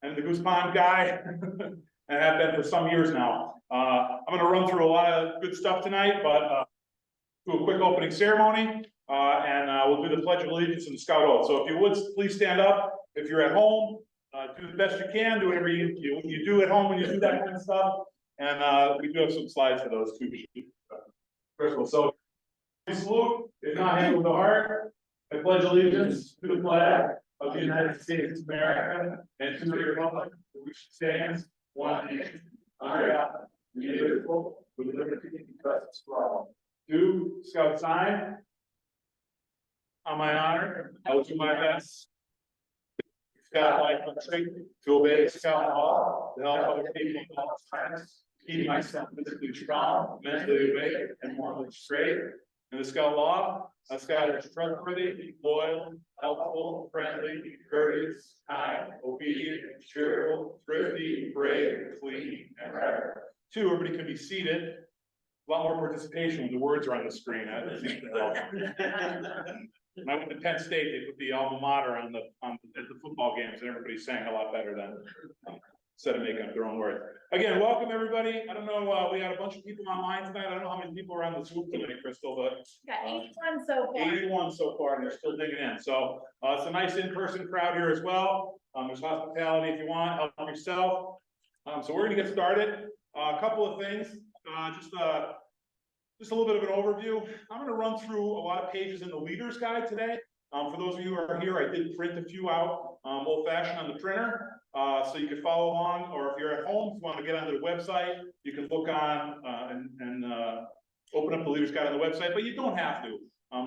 I'm the Goose Pond guy, and have been for some years now. I'm gonna run through a lot of good stuff tonight, but do a quick opening ceremony, and we'll do the Pledge of Allegiance and the Scout Oath. So if you would, please stand up. If you're at home, do the best you can, do whatever you do at home when you do that kind of stuff. And we do have some slides for those too. First of all, so we salute, if not hand with the heart. I pledge allegiance to the flag of the United States of America and to the republic for which it stands, one nation, under God, indivisible, with liberty and justice for all. Do Scout sign. On my honor, I will do my best. Scout life country to obey the Scout law, to help other people in all times, keep myself physically strong, mentally awake, and morally straight. In the Scout law, a Scout is trustworthy, loyal, helpful, friendly, courteous, kind, obedient, cheerful, thrifty, brave, clean, and rare. Two, everybody can be seated. A lot more participation when the words are on the screen. When I went to Penn State, they put the alma mater at the football games, and everybody sang a lot better than instead of making up their own words. Again, welcome everybody. I don't know, we had a bunch of people online tonight. I don't know how many people are on the Zoom tonight, Crystal, but got 81 so far. 81 so far, and they're still digging in. So it's a nice in-person crowd here as well. There's hospitality if you want, help yourself. So we're gonna get started. A couple of things, just a little bit of an overview. I'm going to run through a lot of pages in the leader's guide today. For those of you who are here, I did print a few out old-fashioned on the printer, so you can follow along. Or if you're at home, if you want to get onto the website, you can look on and open up the leader's guide on the website. But you don't have to.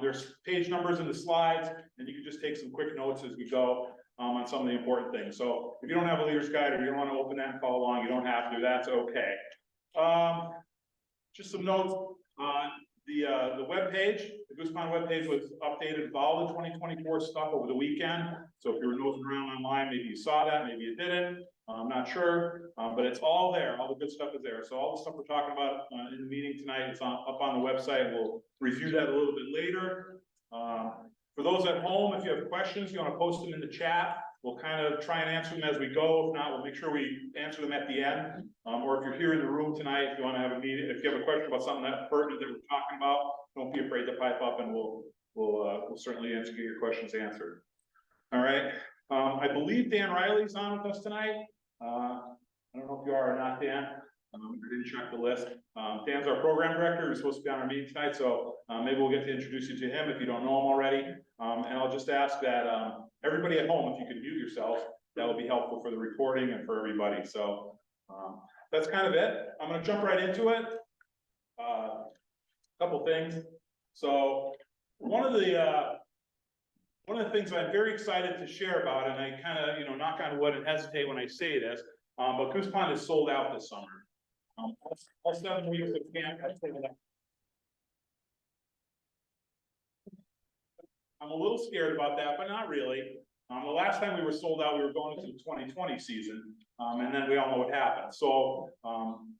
There's page numbers in the slides, and you can just take some quick notes as we go on some of the important things. So if you don't have a leader's guide or you don't want to open that and follow along, you don't have to. That's okay. Just some notes. The web page, the Goose Pond web page was updated with all the 2024 stuff over the weekend. So if you were nosing around online, maybe you saw that, maybe you didn't. I'm not sure, but it's all there. All the good stuff is there. So all the stuff we're talking about in the meeting tonight is up on the website. We'll review that a little bit later. For those at home, if you have questions, you want to post them in the chat. We'll kind of try and answer them as we go. If not, we'll make sure we answer them at the end. Or if you're here in the room tonight, if you want to have a meeting, if you have a question about something that's pertinent that we're talking about, don't be afraid to pipe up, and we'll certainly get your questions answered. All right. I believe Dan Riley's on with us tonight. I don't know if you are or not, Dan. I didn't check the list. Dan's our program director. He's supposed to be on our meeting tonight, so maybe we'll get to introduce you to him if you don't know him already. And I'll just ask that everybody at home, if you could mute yourself, that will be helpful for the recording and for everybody. So that's kind of it. I'm going to jump right into it. A couple things. So one of the things I'm very excited to share about, and I kind of knock on wood and hesitate when I say this, but Goose Pond is sold out this summer. All 7 weeks of camp. I'm a little scared about that, but not really. The last time we were sold out, we were going into the 2020 season, and then we all know what happened. So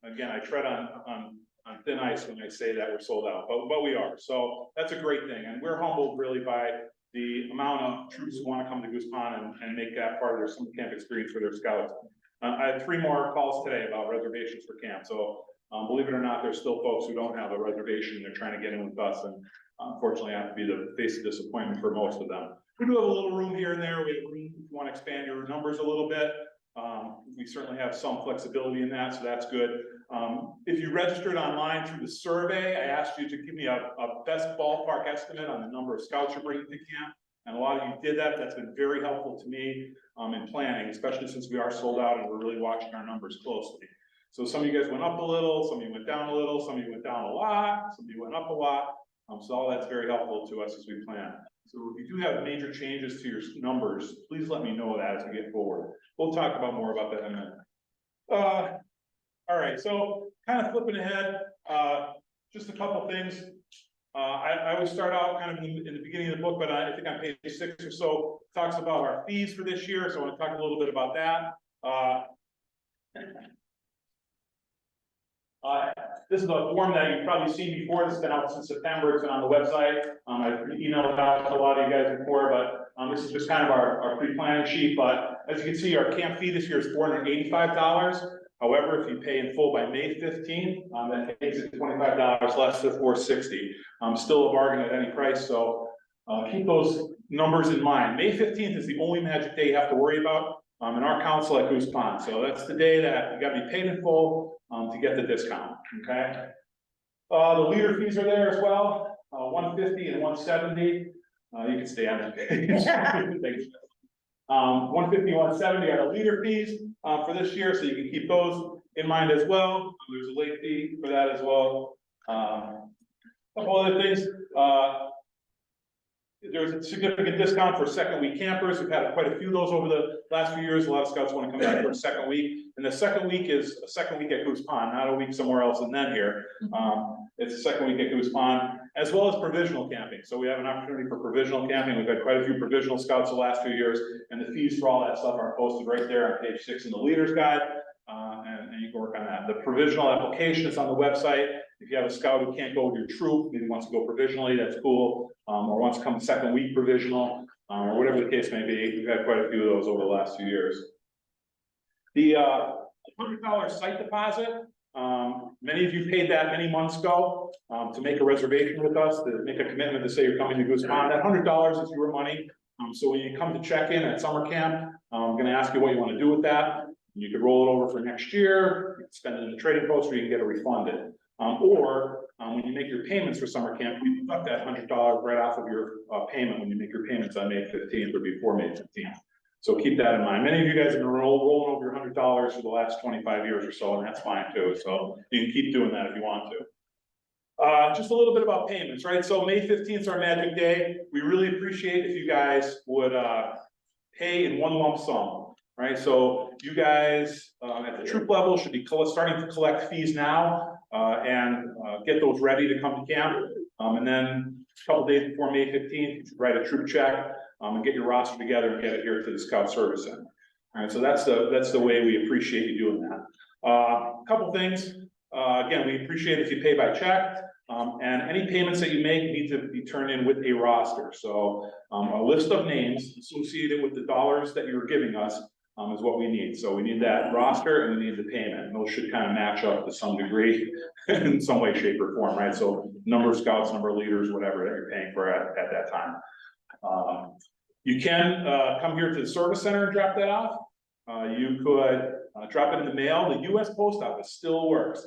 again, I tread on thin ice when I say that we're sold out, but we are. So that's a great thing, and we're humbled really by the amount of troops who want to come to Goose Pond and make that part of their summer camp experience for their scouts. I had 3 more calls today about reservations for camp. So believe it or not, there's still folks who don't have a reservation. They're trying to get in with us, and unfortunately, I have to be the face of disappointment for most of them. We do have a little room here and there. We have room if you want to expand your numbers a little bit. We certainly have some flexibility in that, so that's good. If you registered online through the survey, I asked you to give me a best ballpark estimate on the number of scouts you're bringing to camp. And a lot of you did that. That's been very helpful to me in planning, especially since we are sold out and we're really watching our numbers closely. So some of you guys went up a little, some of you went down a little, some of you went down a lot, some of you went up a lot. So all that's very helpful to us as we plan. So if you do have major changes to your numbers, please let me know that as we get forward. We'll talk about more about that in a minute. All right, so kind of flipping ahead, just a couple things. I always start out kind of in the beginning of the book, but I think on page 6 or so talks about our fees for this year. So I want to talk a little bit about that. This is a form that you've probably seen before. This has been out since September. It's been on the website. I've emailed it out to a lot of you guys before, but this is just kind of our pre-planning sheet. But as you can see, our camp fee this year is $485. However, if you pay in full by May 15th, that takes it $25 less to $460. Still a bargain at any price. So keep those numbers in mind. May 15th is the only magic day you have to worry about in our council at Goose Pond. So that's the day that you got to be paid in full to get the discount. Okay. The leader fees are there as well, 150 and 170. You can stay on that page. 150, 170 are the leader fees for this year, so you can keep those in mind as well. There's a late fee for that as well. A couple other things. There's a significant discount for second week campers. We've had quite a few of those over the last few years. A lot of scouts want to come back for a second week. And the second week is a second week at Goose Pond, not a week somewhere else and then here. It's a second week at Goose Pond, as well as provisional camping. So we have an opportunity for provisional camping. We've had quite a few provisional scouts the last few years, and the fees for all that stuff are posted right there on page 6 in the leader's guide. And you can work on that. The provisional application is on the website. If you have a scout who can't go with your troop, maybe wants to go provisionally, that's cool. Or wants to come second week provisional, or whatever the case may be. We've had quite a few of those over the last few years. The $100 site deposit, many of you paid that many months ago to make a reservation with us, to make a commitment to say you're coming to Goose Pond. That $100 is your money. So when you come to check in at summer camp, I'm going to ask you what you want to do with that. You could roll it over for next year, you can spend it in the trading post, or you can get it refunded. When you make your payments for summer camp, you deduct that $100 right off of your payment when you make your payments on May 15th or before May 15th. So keep that in mind. Many of you guys have been rolling over your $100 for the last 25 years or so, and that's fine too. So you can keep doing that if you want to. Just a little bit about payments, right? So May 15th is our magic day. We really appreciate if you guys would pay in one lump sum. Right, so you guys at the troop level should be starting to collect fees now and get those ready to come to camp. And then a couple days before May 15th, you should write a troop check and get your roster together and get it here to the Scout Service Center. All right, so that's the way we appreciate you doing that. A couple things. Again, we appreciate if you pay by check. And any payments that you make need to be turned in with a roster. So a list of names associated with the dollars that you're giving us is what we need. So we need that roster and we need the payment. And those should kind of match up to some degree in some way, shape, or form, right? So number of scouts, number of leaders, whatever that you're paying for at that time. You can come here to the service center and drop that off. You could drop it in the mail. The U.S. Post Office still works.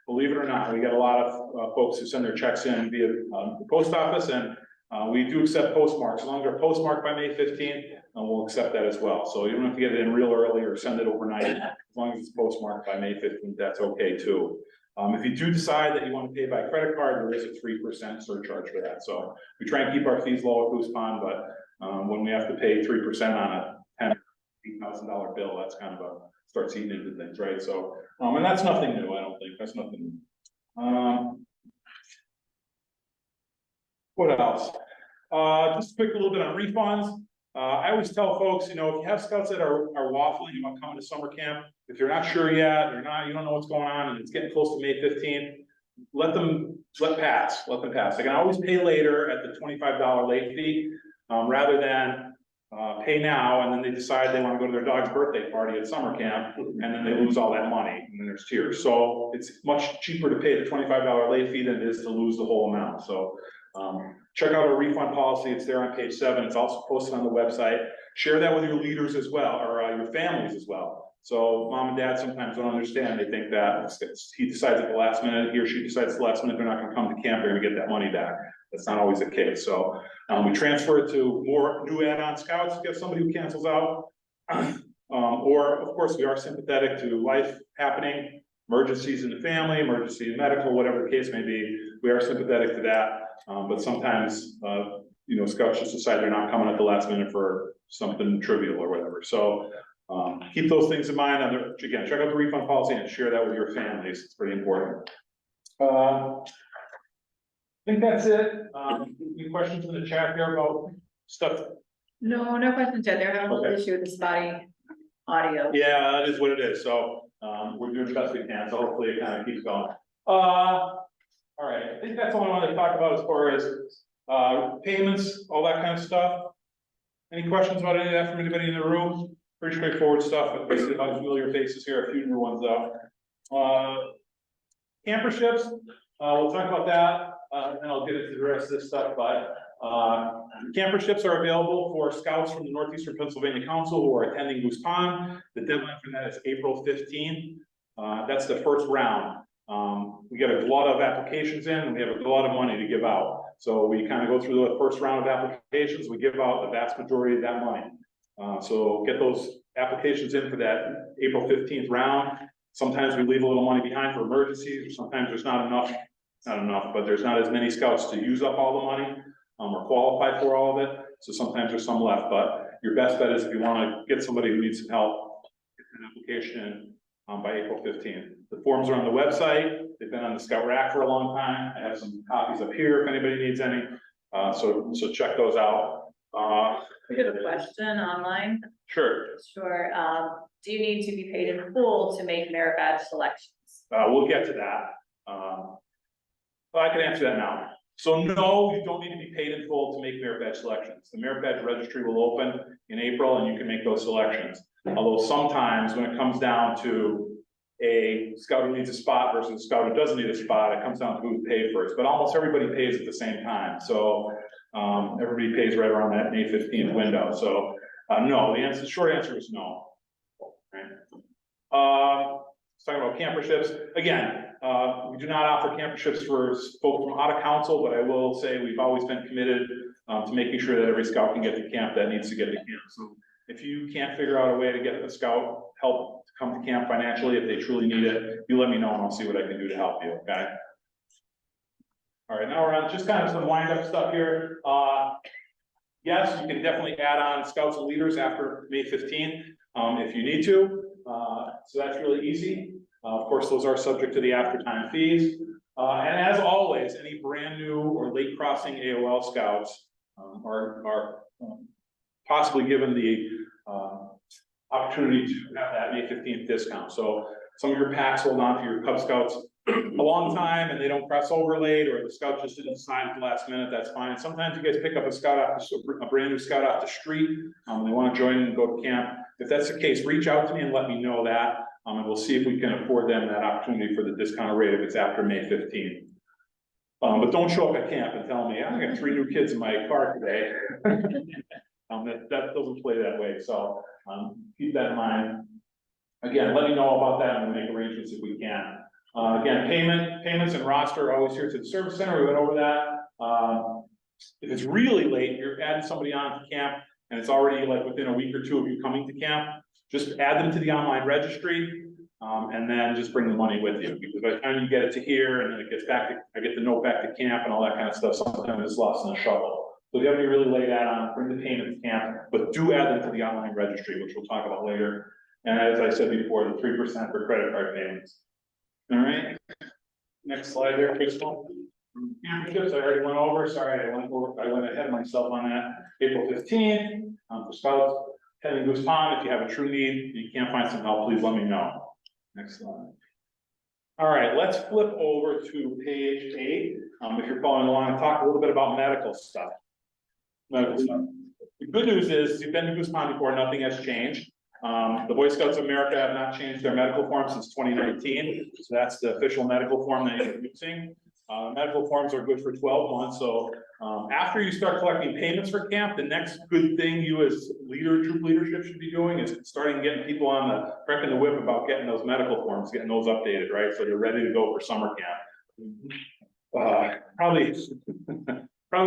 Believe it or not, we get a lot of folks who send their checks in via the post office, and we do accept postmarks. As long as they're postmarked by May 15th, we'll accept that as well. So you don't have to get it in real early or send it overnight. As long as it's postmarked by May 15th, that's okay too. If you do decide that you want to pay by credit card, there is a 3% surcharge for that. So we try and keep our fees low at Goose Pond, but when we have to pay 3% on a $8,000 bill, that's kind of starts eating into things, right? So, and that's nothing new, I don't think. That's nothing new. What else? Just a quick little bit on refunds. I always tell folks, you know, if you have scouts that are waffling about coming to summer camp, if you're not sure yet, you don't know what's going on, and it's getting close to May 15th, let them pass. They can always pay later at the $25 late fee, rather than pay now and then they decide they want to go to their dog's birthday party at summer camp and then they lose all that money and then there's tears. So it's much cheaper to pay the $25 late fee than it is to lose the whole amount. So check out our refund policy. It's there on page 7. It's also posted on the website. Share that with your leaders as well, or your families as well. So mom and dad sometimes don't understand. They think that he decides at the last minute, he or she decides at the last minute, they're not going to come to camp, they're going to get that money back. That's not always the case. So we transfer it to more new add-on scouts, get somebody who cancels out. Or of course, we are sympathetic to life happening, emergencies in the family, emergency in medical, whatever the case may be. We are sympathetic to that. But sometimes, you know, scouts just decide they're not coming at the last minute for something trivial or whatever. So keep those things in mind. Again, check out the refund policy and share that with your families. It's pretty important. I think that's it. Any questions in the chat here about stuff? No questions yet. They're having a little issue with the spotty audio. Yeah, that is what it is. So we're doing the best we can, so hopefully it kind of keeps going. All right, I think that's all I wanted to talk about as far as payments, all that kind of stuff. Any questions about any of that from anybody in the room? Pretty straightforward stuff. I see a lot of familiar faces here, a few new ones though. Camperships, we'll talk about that, and I'll get into the rest of this stuff, but camperships are available for scouts from the Northeastern Pennsylvania Council who are attending Goose Pond. The deadline for that is April 15th. That's the first round. We get a lot of applications in and we have a lot of money to give out. So we kind of go through the first round of applications, we give out the vast majority of that money. So get those applications in for that April 15th round. Sometimes we leave a little money behind for emergencies, or sometimes there's not enough, but there's not as many scouts to use up all the money, or qualify for all of it. So sometimes there's some left, but your best bet is if you want to get somebody who needs some help, get an application in by April 15th. The forms are on the website. They've been on the Scout Rack for a long time. I have some copies up here if anybody needs any. So check those out. We have a question online. Sure. Sure. Do you need to be paid in full to make merit badge selections? We'll get to that. Well, I can answer that now. So no, you don't need to be paid in full to make merit badge selections. The merit badge registry will open in April and you can make those selections. Although sometimes when it comes down to a scout who needs a spot versus a scout who doesn't need a spot, it comes down to who paid first, but almost everybody pays at the same time. So everybody pays right around that May 15th window. So no, the short answer is no. Right. Talking about camperships again. We do not offer camperships for folks from out of council, but I will say we've always been committed to making sure that every scout can get to camp that needs to get to camp. So if you can't figure out a way to get a scout help to come to camp financially, if they truly need it, you let me know and I'll see what I can do to help you, okay? All right, now we're on just kind of some wind up stuff here. Yes, you can definitely add on scouts and leaders after May 15th if you need to. So that's really easy. Of course, those are subject to the after-time fees. And as always, any brand new or late crossing AOL scouts are possibly given the opportunity to have that May 15th discount. So some of your packs hold on to your Cub Scouts a long time and they don't cross over late, or the scout just didn't sign at the last minute, that's fine. Sometimes you guys pick up a brand new scout off the street, they want to join and go to camp. If that's the case, reach out to me and let me know that, and we'll see if we can afford them that opportunity for the discounted rate if it's after May 15th. But don't show up at camp and tell me, I got 3 new kids in my car today. That doesn't play that way, so keep that in mind. Again, let me know about that and we'll make arrangements if we can. Again, payments and roster are always here to the service center. We went over that. If it's really late, you're adding somebody on to camp and it's already like within a week or 2 of you coming to camp, just add them to the online registry and then just bring the money with you, because by the time you get it to here and then it gets back to, I get the note back to camp and all that kind of stuff, sometimes it's lost in the shuffle. So if you have any really late add-on, bring the payment to camp, but do add them to the online registry, which we'll talk about later. And as I said before, the 3% for credit card payments. All right, next slide there, Crystal. Camperships, I already went over. Sorry, I went ahead of myself on that. April 15th, for scouts heading Goose Pond. If you have a true need, you can't find some help, please let me know. Next slide. All right, let's flip over to page 8. If you're following along, and talk a little bit about medical stuff. The good news is, you've been to Goose Pond before, nothing has changed. The Boy Scouts of America have not changed their medical form since 2019. So that's the official medical form that you're using. Medical forms are good for 12 months. So after you start collecting payments for camp, the next good thing you as troop leadership should be doing is starting getting people on the prepping the whip about getting those medical forms, getting those updated, right? So they're ready to go for summer camp. Probably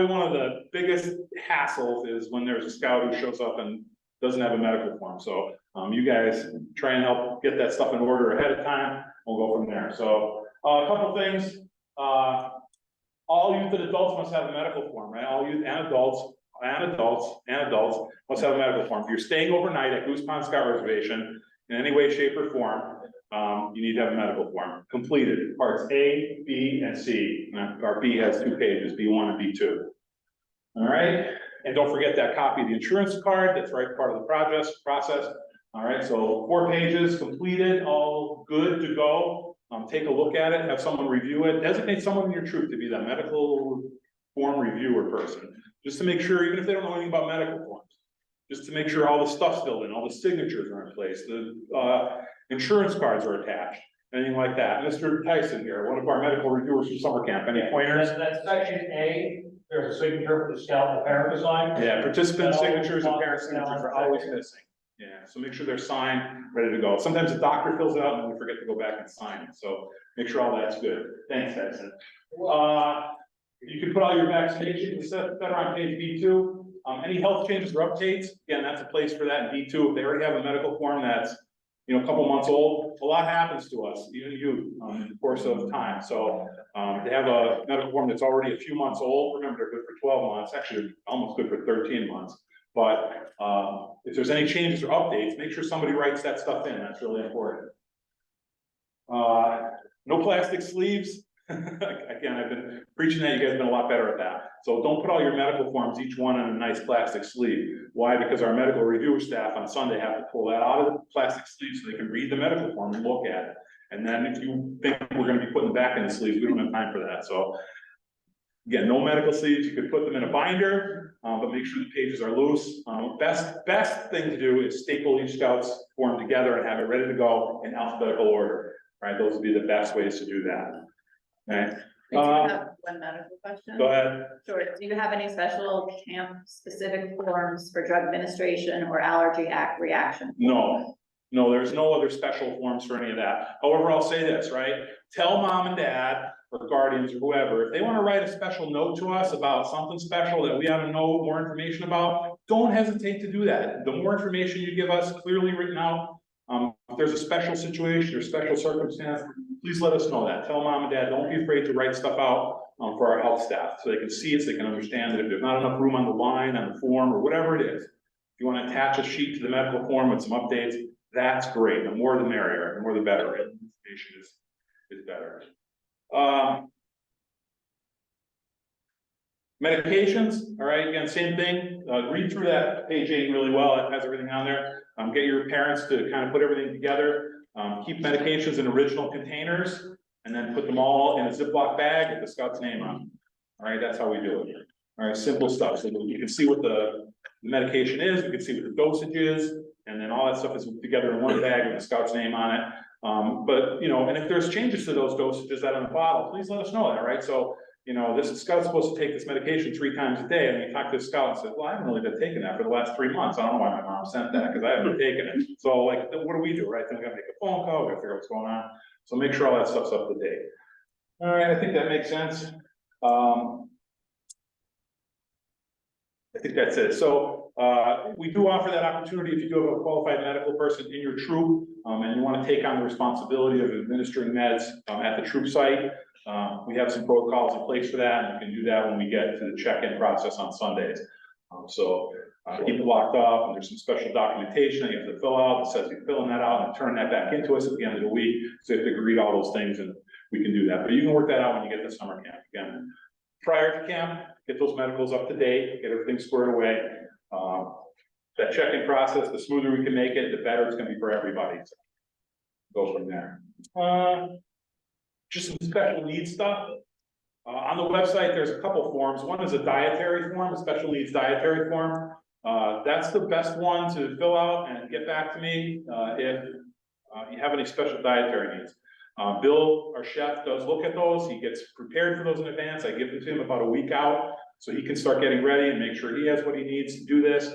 one of the biggest hassles is when there's a scout who shows up and doesn't have a medical form. So you guys try and help get that stuff in order ahead of time. We'll go from there. So a couple things. All youth and adults must have a medical form, right? All youth and adults must have a medical form. If you're staying overnight at Goose Pond Scout Reservation in any way, shape, or form, you need to have a medical form completed. Parts A, B, and C. Our B has 2 pages, B1 and B2. All right. And don't forget that copy of the insurance card. That's right, part of the process. All right, so 4 pages completed, all good to go. Take a look at it, have someone review it, designate someone in your troop to be that medical form reviewer person, just to make sure, even if they don't know anything about medical forms, just to make sure all the stuff's filled in, all the signatures are in place, the insurance cards are attached, anything like that. Mr. Tyson here, one of our medical reviewers from summer camp, any pointers? That's section A, there's a signature for the scout and the parent to sign. Yeah, participant No, signatures and no, parent signatures are no. always missing. Yeah, so make sure they're signed, ready to go. Sometimes the doctor fills it out and then we forget to go back and sign it, so make sure all that's good. Thanks, Tyson. You can put all your vaccinations that are on page B2. Any health changes or updates, again, that's a place for that in B2. If they already have a medical form that's, you know, a couple months old, a lot happens to us, even you, in the course of time. So, they have a medical form that's already a few months old. Remember, they're good for 12 months, actually, they're almost good for 13 months. But, if there's any changes or updates, make sure somebody writes that stuff in. That's really important. No plastic sleeves. Again, I've been preaching that, you guys have been a lot better at that. So don't put all your medical forms, each one in a nice plastic sleeve. Why? Because our medical reviewer staff on Sunday have to pull that out of the plastic sleeve so they can read the medical form and look at it. And then if you think we're gonna be putting back in the sleeves, we don't have time for that. So again, no medical sleeves, you could put them in a binder, but make sure the pages are loose. Best thing to do is staple each scout's form together and have it ready to go in alphabetical order. Right, those would be the best ways to do that. Okay. I do have one medical question. Go ahead. Sure, do you have any special camp specific forms for drug administration or allergy reaction? No, there's no other special forms for any of that. However, I'll say this, right? Tell mom and dad or guardians or whoever, if they want to write a special note to us about something special that we ought to know more information about, don't hesitate to do that. The more information you give us clearly written out, if there's a special situation or special circumstance, please let us know that. Tell mom and dad, don't be afraid to write stuff out for our health staff so they can see it, so they can understand that if there's not enough room on the line, on the form, or whatever it is. If you want to attach a sheet to the medical form with some updates, that's great. The more the merrier, the more the better. Information is better. Medications, all right, again, same thing. Read through that page 8 really well. It has everything on there. Get your parents to kind of put everything together. Keep medications in original containers and then put them all in a Ziploc bag with the scout's name on them. All right, that's how we do it. All right, simple stuff. So you can see what the medication is, you can see what the dosage is, and then all that stuff is together in one bag with the scout's name on it. But you know, and if there's changes to those dosages that are in the bottle, please let us know that, right? So, you know, this scout's supposed to take this medication 3 times a day, and you talk to the scout and says, well, I haven't really been taking that for the last 3 months. I don't know why my mom sent that, because I haven't been taking it. So like, what do we do, right? Then we gotta make a phone call, we gotta figure out what's going on. So make sure all that stuff's up to date. All right, I think that makes sense. I think that's it. So we do offer that opportunity if you do have a qualified medical person in your troop, and you want to take on the responsibility of administering meds at the troop site. We have some protocols in place for that, and you can do that when we get to the check-in process on Sundays. Keep it locked up, and there's some special documentation that you have to fill out that says you're filling that out and turn that back into us at the end of the week. So you have to read all those things, and we can do that. But you can work that out when you get to summer camp. Again, prior to camp, get those medicals up to date, get everything squared away. That check-in process, the smoother we can make it, the better it's going to be for everybody. So go from there. Just some special needs stuff. On the website, there's a couple forms. One is a dietary form, a special needs dietary form. That's the best one to fill out and get back to me if you have any special dietary needs. Bill, our chef, does look at those. He gets prepared for those in advance. I give them to him about a week out so he can start getting ready and make sure he has what he needs to do this.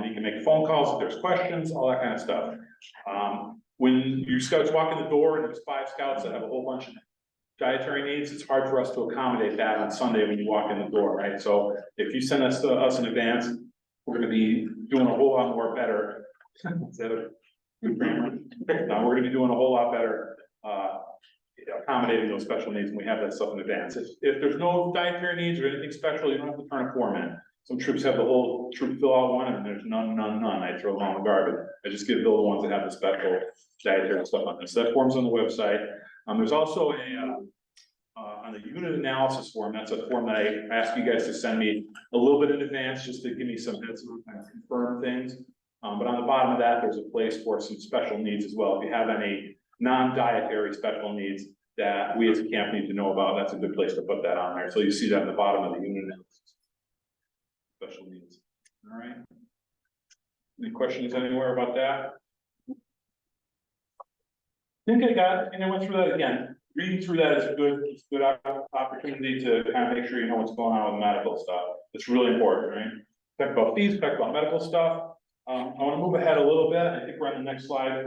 He can make phone calls if there's questions, all that kind of stuff. When your scouts walk in the door and there's 5 scouts that have a whole bunch of dietary needs, it's hard for us to accommodate that on Sunday when you walk in the door, right? So if you send us to us in advance, we're gonna be doing a whole lot more better. Is that a good grammar? No, we're gonna be doing a whole lot better accommodating those special needs when we have that stuff in advance. If there's no dietary needs or anything special, you don't have to turn a form in. Some troops have the whole troop fill out one, and there's none. I throw them on the garbage. I just give Bill the ones that have the special dietary stuff on this. That form's on the website. There's also a on the unit analysis form. That's a form that I ask you guys to send me a little bit in advance, just to give me some heads up and confirm things. But on the bottom of that, there's a place for some special needs as well. If you have any non-dietary special needs that we as a camp need to know about, that's a good place to put that on there. So you see that at the bottom of the unit. Special needs. All right. Any questions anywhere about that? I think I went through that again. Reading through that is a good opportunity to kind of make sure you know what's going on with medical stuff. It's really important, right? Talk about fees, talk about medical stuff. I want to move ahead a little bit. I think we're on the next slide.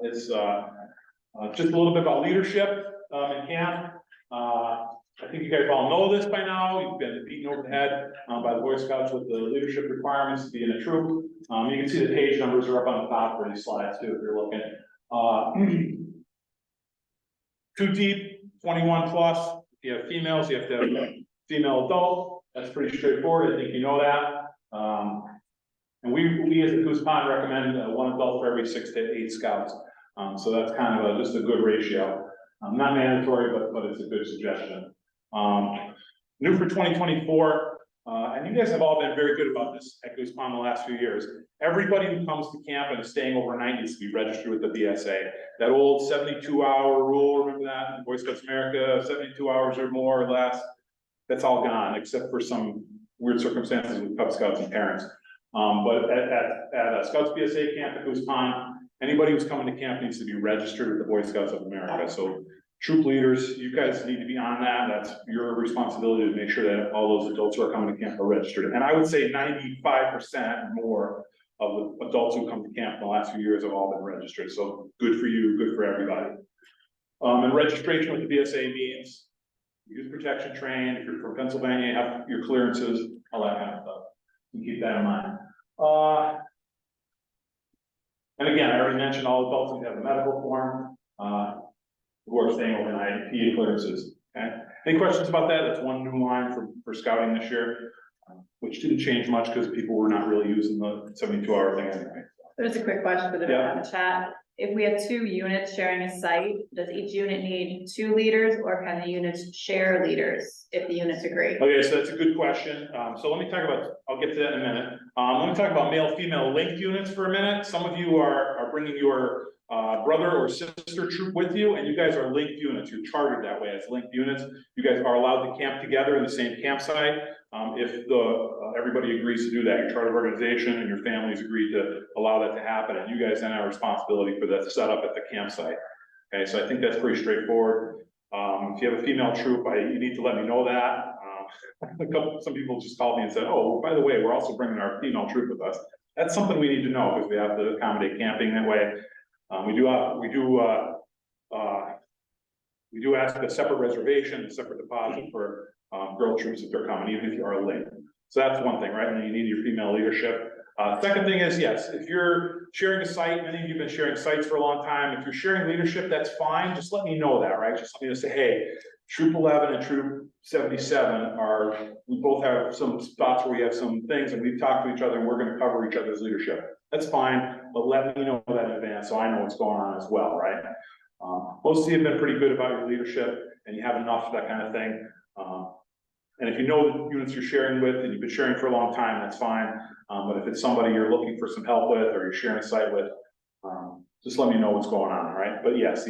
It's just a little bit about leadership in camp. I think you guys all know this by now. You've been beaten over the head by the Boy Scouts with the leadership requirements to be in a troop. You can see the page numbers are up on the top for these slides too, if you're looking. 2 deep, 21 plus. If you have females, you have to have a female adult. That's pretty straightforward. I think you know that. And we as a Goose Pond recommend 1 adult for every 6 to 8 scouts. So that's kind of just a good ratio. Not mandatory, but it's a good suggestion. New for 2024, and you guys have all been very good about this at Goose Pond the last few years. Everybody who comes to camp and is staying overnight needs to be registered with the BSA. That old 72-hour rule, remember that in Boy Scouts America, 72 hours or more or less, that's all gone, except for some weird circumstances with Cub Scouts and parents. But at a Scouts BSA camp at Goose Pond, anybody who's coming to camp needs to be registered with the Boy Scouts of America. So troop leaders, you guys need to be on that. That's your responsibility to make sure that all those adults who are coming to camp are registered. And I would say 95% more of the adults who come to camp in the last few years have all been registered. So good for you, good for everybody. And registration with the BSA means youth protection trained. If you're from Pennsylvania, you have your clearances, all that kind of stuff. You keep that in mind. And again, I already mentioned all adults who have a medical form, who are staying overnight, PA clearances. Okay. Any questions about that? That's one new line for scouting this year, which didn't change much because people were not really using the 72-hour thing anyway. There's a quick question for the chat. If we have 2 units sharing a site, does each unit need 2 leaders, or can the units share leaders if the units agree? Okay, so that's a good question. So let me talk about, I'll get to that in a minute. Let me talk about male-female linked units for a minute. Some of you are bringing your brother or sister troop with you, and you guys are linked units. You're chartered that way as linked units. You guys are allowed to camp together in the same campsite. If everybody agrees to do that, your charter organization and your families agree to allow that to happen, and you guys then have responsibility for the setup at the campsite. Okay, so I think that's pretty straightforward. If you have a female troop, you need to let me know that. Some people just called me and said, "Oh, by the way, we're also bringing our female troop with us." That's something we need to know because we have to accommodate camping that way. We do ask a separate reservation, a separate deposit for girl troops if they're coming, even if you are late. So that's one thing, right? And then you need your female leadership. Second thing is, yes, if you're sharing a site, many of you have been sharing sites for a long time. If you're sharing leadership, that's fine. Just let me know that, right? Just let me say, hey, Troop 11 and Troop 77 we both have some spots where we have some things and we've talked to each other and we're going to cover each other's leadership. That's fine, but let me know that in advance so I know what's going on as well, right? Most of you have been pretty good about your leadership and you have enough of that kind of thing. And if you know the units you're sharing with and you've been sharing for a long time, that's fine. But if it's somebody you're looking for some help with or you're sharing a site with, just let me know what's going on, right? But yes,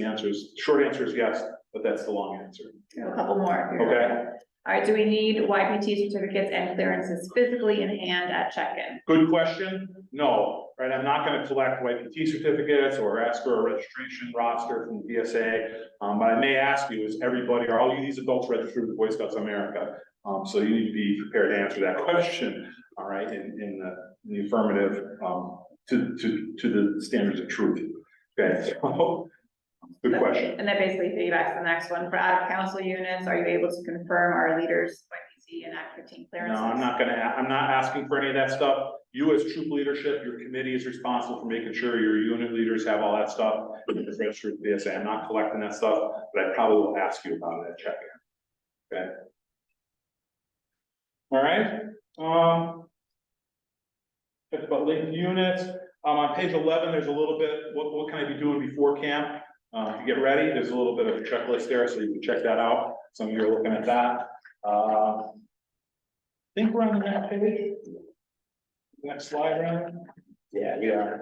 short answer is yes, but that's the long answer. A couple more. Okay. All right, do we need YPT certificates and clearances physically in hand at check-in? Good question. No, right? I'm not going to collect YPT certificates or ask for a registration roster from the BSA. But I may ask you, are all these adults registered with the Boy Scouts of America? So you need to be prepared to answer that question, all right, in the affirmative to the standards of truth. Okay, so good question. And that basically piggybacks the next one. For out-of-council units, are you able to confirm our leaders YPT and Act 15 clearances? No, I'm not asking for any of that stuff. You as troop leadership, your committee is responsible for making sure your unit leaders have all that stuff. It's registered with the BSA. I'm not collecting that stuff, but I probably will ask you about it at check-in. Okay. All right. Talked about linked units. On page 11, there's a little bit, what can I be doing before camp to get ready? There's a little bit of a checklist there, so you can check that out. Some of you are looking at that. I think we're on the next page. Next slide, Ryan. Yeah, yeah.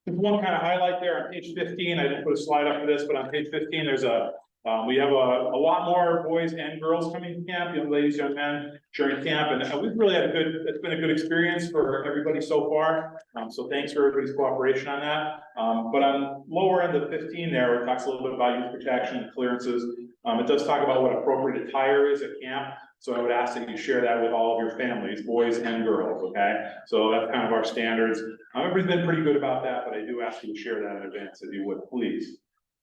There's one kind of highlight there on page 15, I didn't put a slide up for this, but on page 15, there's we have a lot more boys and girls coming to camp, young ladies, young men during camp, and we've really had it's been a good experience for everybody so far. So thanks for everybody's cooperation on that. But on lower end of 15 there, it talks a little bit about youth protection and clearances. It does talk about what appropriate attire is at camp. So I would ask that you share that with all of your families, boys and girls, okay? So that's kind of our standards. Everybody's been pretty good about that, but I do ask you to share that in advance if you would, please.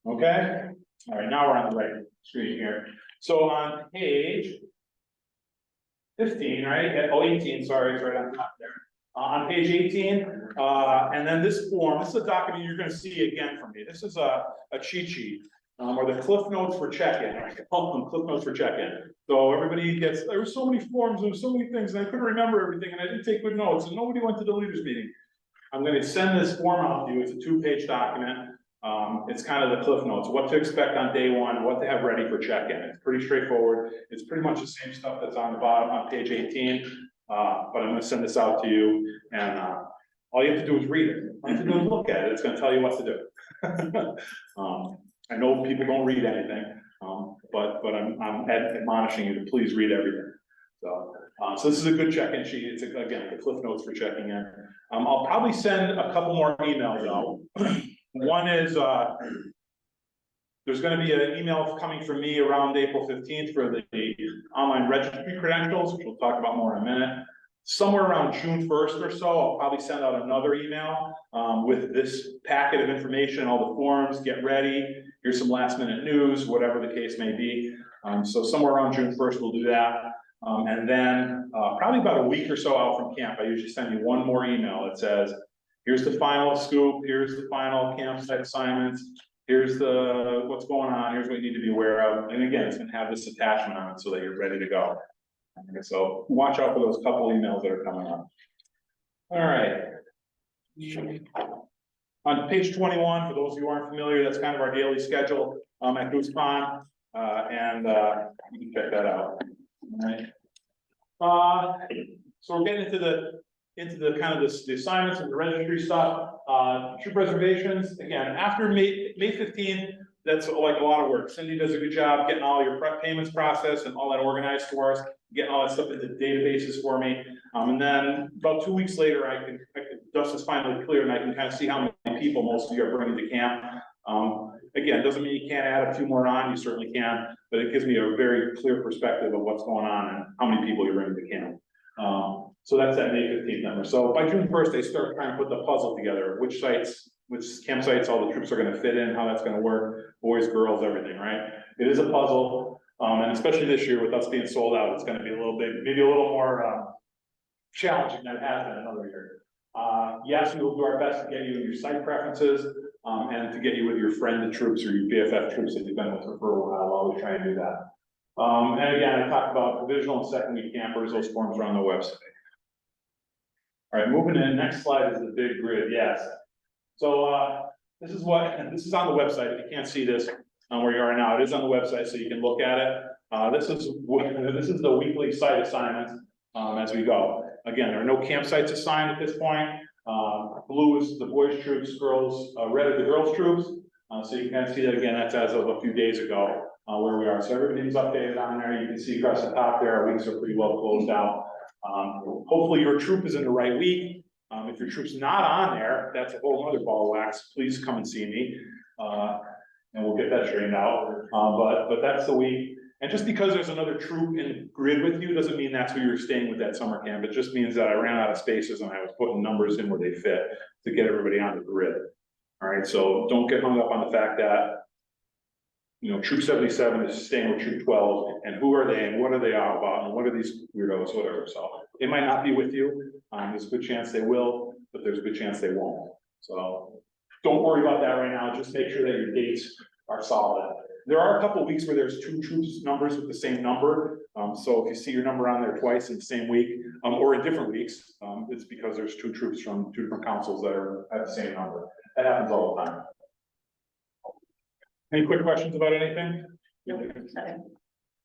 Okay? All right, now we're on the right screen here. So on page 15, right? Oh, 18, sorry, it's right on top there. On page 18, and then this form, this is a document you're gonna see again from me. This is a cheat sheet, or the cliff notes for check-in. I call them cliff notes for check-in. So everybody gets, there were so many forms, there were so many things, and I couldn't remember everything, and I didn't take good notes, and nobody went to the leaders meeting. I'm gonna send this form out to you. It's a 2-page document. It's kind of the cliff notes, what to expect on day one, what to have ready for check-in. It's pretty straightforward. It's pretty much the same stuff that's on the bottom on page 18. But I'm gonna send this out to you, and all you have to do is read it. All you have to do is look at it. It's gonna tell you what to do. I know people don't read anything, but I'm admonishing you to please read everything. So this is a good check-in sheet. It's again, the cliff notes for checking in. I'll probably send a couple more emails out. One is, there's gonna be an email coming from me around April 15th for the online registry credentials, which we'll talk about more in a minute. Somewhere around June 1st or so, I'll probably send out another email with this packet of information, all the forms, get ready. Here's some last minute news, whatever the case may be. So somewhere around June 1st, we'll do that. And then probably about a week or so out from camp, I usually send you one more email that says, here's the final scoop, here's the final campsite assignments, here's what's going on, here's what you need to be aware of. And again, it's gonna have this attachment on it so that you're ready to go. Okay, so watch out for those couple emails that are coming up. All right. On page 21, for those of you who aren't familiar, that's kind of our daily schedule at Goose Pond, and you can check that out. All right. So we're getting into the kind of the assignments and the registry stuff. Troop reservations, again, after May 15th, that's like a lot of work. Cindy does a good job getting all your prep payments processed and all that organized for us, getting all that stuff into databases for me. And then about 2 weeks later, I can dust is finally clear and I can kind of see how many people most of you are bringing to camp. Again, doesn't mean you can't add a few more on, you certainly can, but it gives me a very clear perspective of what's going on and how many people you're bringing to camp. So that's that May 15th number. So by June 1st, they start trying to put the puzzle together, which campsites all the troops are gonna fit in, how that's gonna work, boys, girls, everything, right? It is a puzzle, and especially this year with us being sold out, it's gonna be a little bit, maybe a little more challenging than it has been another year. Yes, we will do our best to get you your site preferences, and to get you with your friend, the troops, or your BFF troops that you've been with for a while. I'll always try and do that. And again, I talked about provisional and second week campers, those forms are on the website. All right, moving in, next slide is the big grid, yes. So, this is on the website, if you can't see this where you are now, it is on the website, so you can look at it. This is the weekly site assignments, as we go. Again, there are no campsites assigned at this point. Blue is the boys troops, red are the girls troops. So you can see that again, that's as of a few days ago, where we are. So everything's updated on there. You can see across the top there, our weeks are pretty well closed out. Hopefully your troop is in the right week. If your troop's not on there, that's a whole other ball of wax. Please come and see me. And we'll get that straightened out. But that's the week. And just because there's another troop in the grid with you, doesn't mean that's who you're staying with that summer camp. It just means that I ran out of spaces and I was putting numbers in where they fit to get everybody on the grid. All right, so don't get hung up on the fact that, you know, troop 77 is staying with troop 12, and who are they, and what are they all about, and what are these weirdos, whatever. So they might not be with you. There's a good chance they will, but there's a good chance they won't. So don't worry about that right now. Just make sure that your dates are solid. There are a couple of weeks where there's two troops numbers with the same number. So if you see your number on there twice in the same week, or in different weeks, it's because there's two troops from two different councils that are at the same number. That happens all the time. Any quick questions about anything? Nope.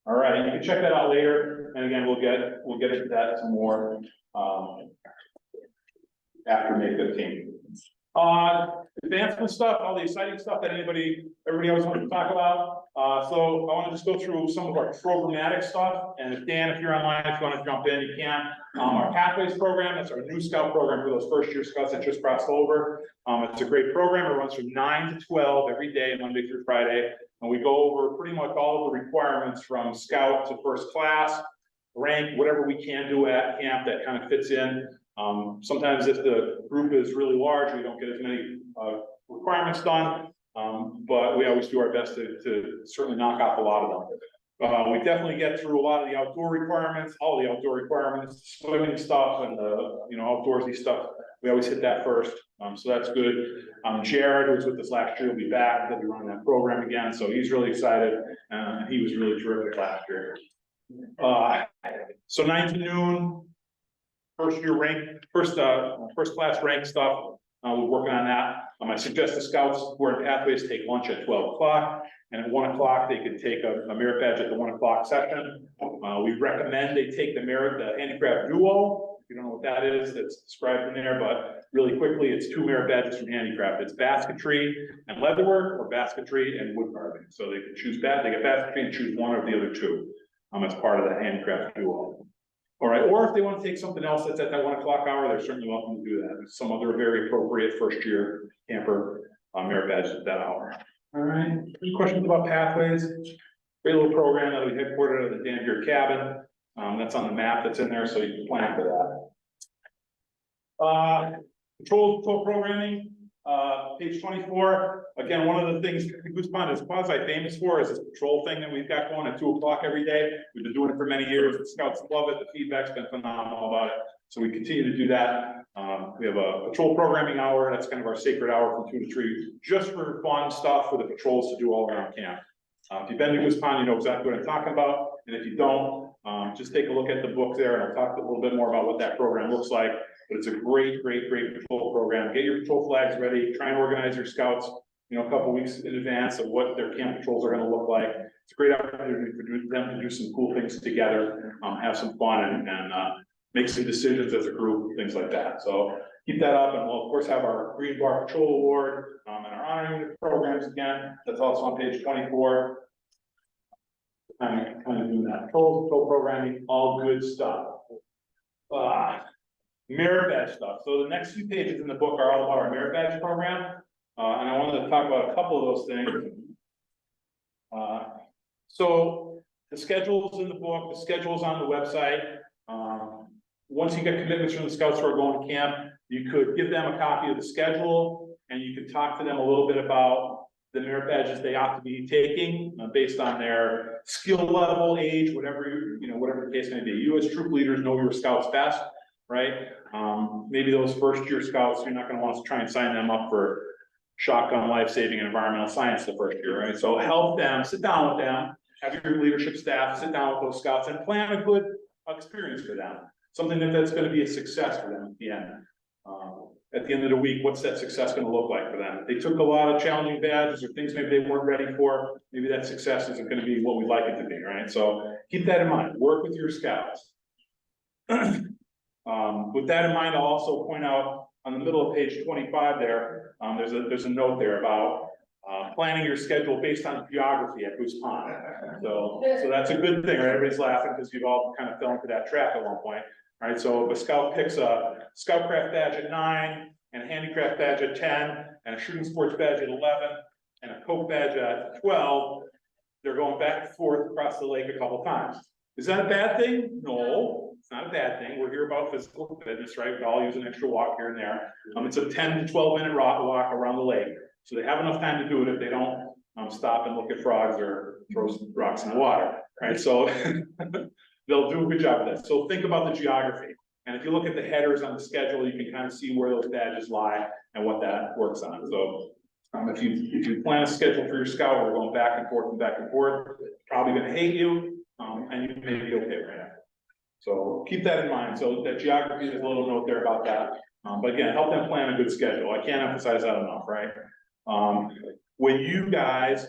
All right, you can check that out later. And again, we'll get into that some more. after May 15th. Advancement stuff, all the exciting stuff that everybody always wants to talk about. So I want to just go through some of our programmatic stuff, and if Dan, if you're online, if you want to jump in, you can. Our Pathways program, that's our new scout program for those first year scouts that just crossed over. It's a great program. It runs from 9 to 12 every day, Monday through Friday. And we go over pretty much all of the requirements from scout to first class, rank, whatever we can do at camp that kind of fits in. Sometimes if the group is really large, we don't get as many requirements done, but we always do our best to certainly knock off a lot of them. We definitely get through a lot of the outdoor requirements, all the outdoor requirements, swimming stuff and the outdoorsy stuff. We always hit that first, so that's good. Jared, who was with us last year, will be back. He'll be running that program again, so he's really excited, and he was really terrific last year. So 9 to noon. First year rank, first class rank stuff, we're working on that. I suggest the scouts who are in Pathways take lunch at 12 o'clock, and at 1 o'clock, they can take a merit badge at the 1 o'clock session. We recommend they take the handicraft duo. If you don't know what that is, that's described in there, but really quickly, it's 2 merit badges from handicraft. It's basketry and leatherwork, or basketry and wood carving. So they can choose they get basketry and choose one of the other 2 as part of the handicraft duo. All right, or if they want to take something else that's at that 1 o'clock hour, they're certainly welcome to do that. There's some other very appropriate first year camper merit badges at that hour. All right, any questions about Pathways? Great little program that we headquartered at the Danbury cabin. That's on the map that's in there, so you can plan for that. Patrol programming, page 24. Again, one of the things Goose Pond is quasi famous for is this patrol thing that we've got going at 2 o'clock every day. We've been doing it for many years. The scouts love it. The feedback's been phenomenal about it. So we continue to do that. We have a patrol programming hour. That's kind of our sacred hour from 2 to 3, just for fun stuff for the patrols to do all around camp. If you've been to Goose Pond, you know exactly what I'm talking about. And if you don't, just take a look at the book there, and I'll talk a little bit more about what that program looks like. But it's a great patrol program. Get your patrol flags ready. Try and organize your scouts, a couple weeks in advance of what their camp patrols are going to look like. It's a great opportunity for them to do some cool things together, have some fun, and make some decisions as a group, things like that. So keep that up, and we'll of course have our Green Bar Patrol Award and our honor unit programs again. That's also on page 24. Kind of doing that patrol programming, all good stuff. Merit badge stuff. So the next few pages in the book are all about our merit badge program. And I wanted to talk about a couple of those things. So the schedule's in the book, the schedule's on the website. Once you get commitments from the scouts who are going to camp, you could give them a copy of the schedule, and you could talk to them a little bit about the merit badges they ought to be taking based on their skill level, age, whatever whatever the case may be. You as troop leaders know your scouts best, right? Maybe those first year scouts, you're not going to want to try and sign them up for shotgun life-saving and environmental science the first year, right? So help them, sit down with them, have your leadership staff sit down with those scouts and plan a good experience for them. Something that's going to be a success for them at the end. At the end of the week, what's that success going to look like for them? If they took a lot of challenging badges or things maybe they weren't ready for, maybe that success isn't going to be what we'd like it to be, right? So keep that in mind. Work with your scouts. With that in mind, I'll also point out on the middle of page 25 there, there's a note there about planning your schedule based on geography at Goose Pond. So that's a good thing, right? Everybody's laughing because you've all kind of fell into that trap at one point. All right, so if a scout picks a Scoutcraft badge at 9, and a handicraft badge at 10, and a shooting sports badge at 11, and a Coke badge at 12, they're going back and forth across the lake a couple times. Is that a bad thing? No, it's not a bad thing. We're here about physical fitness, right? We all use an extra walk here and there. It's a 10 to 12 minute walk around the lake. So they have enough time to do it if they don't stop and look at frogs or throw some rocks in the water, right? So they'll do a good job of that. So think about the geography. And if you look at the headers on the schedule, you can kind of see where those badges lie and what that works on. So if you plan a schedule for your scout, we're going back and forth, probably going to hate you, and you may be okay right now. So keep that in mind. So that geography, there's a little note there about that. But again, help them plan a good schedule. I can't emphasize that enough, right? When you guys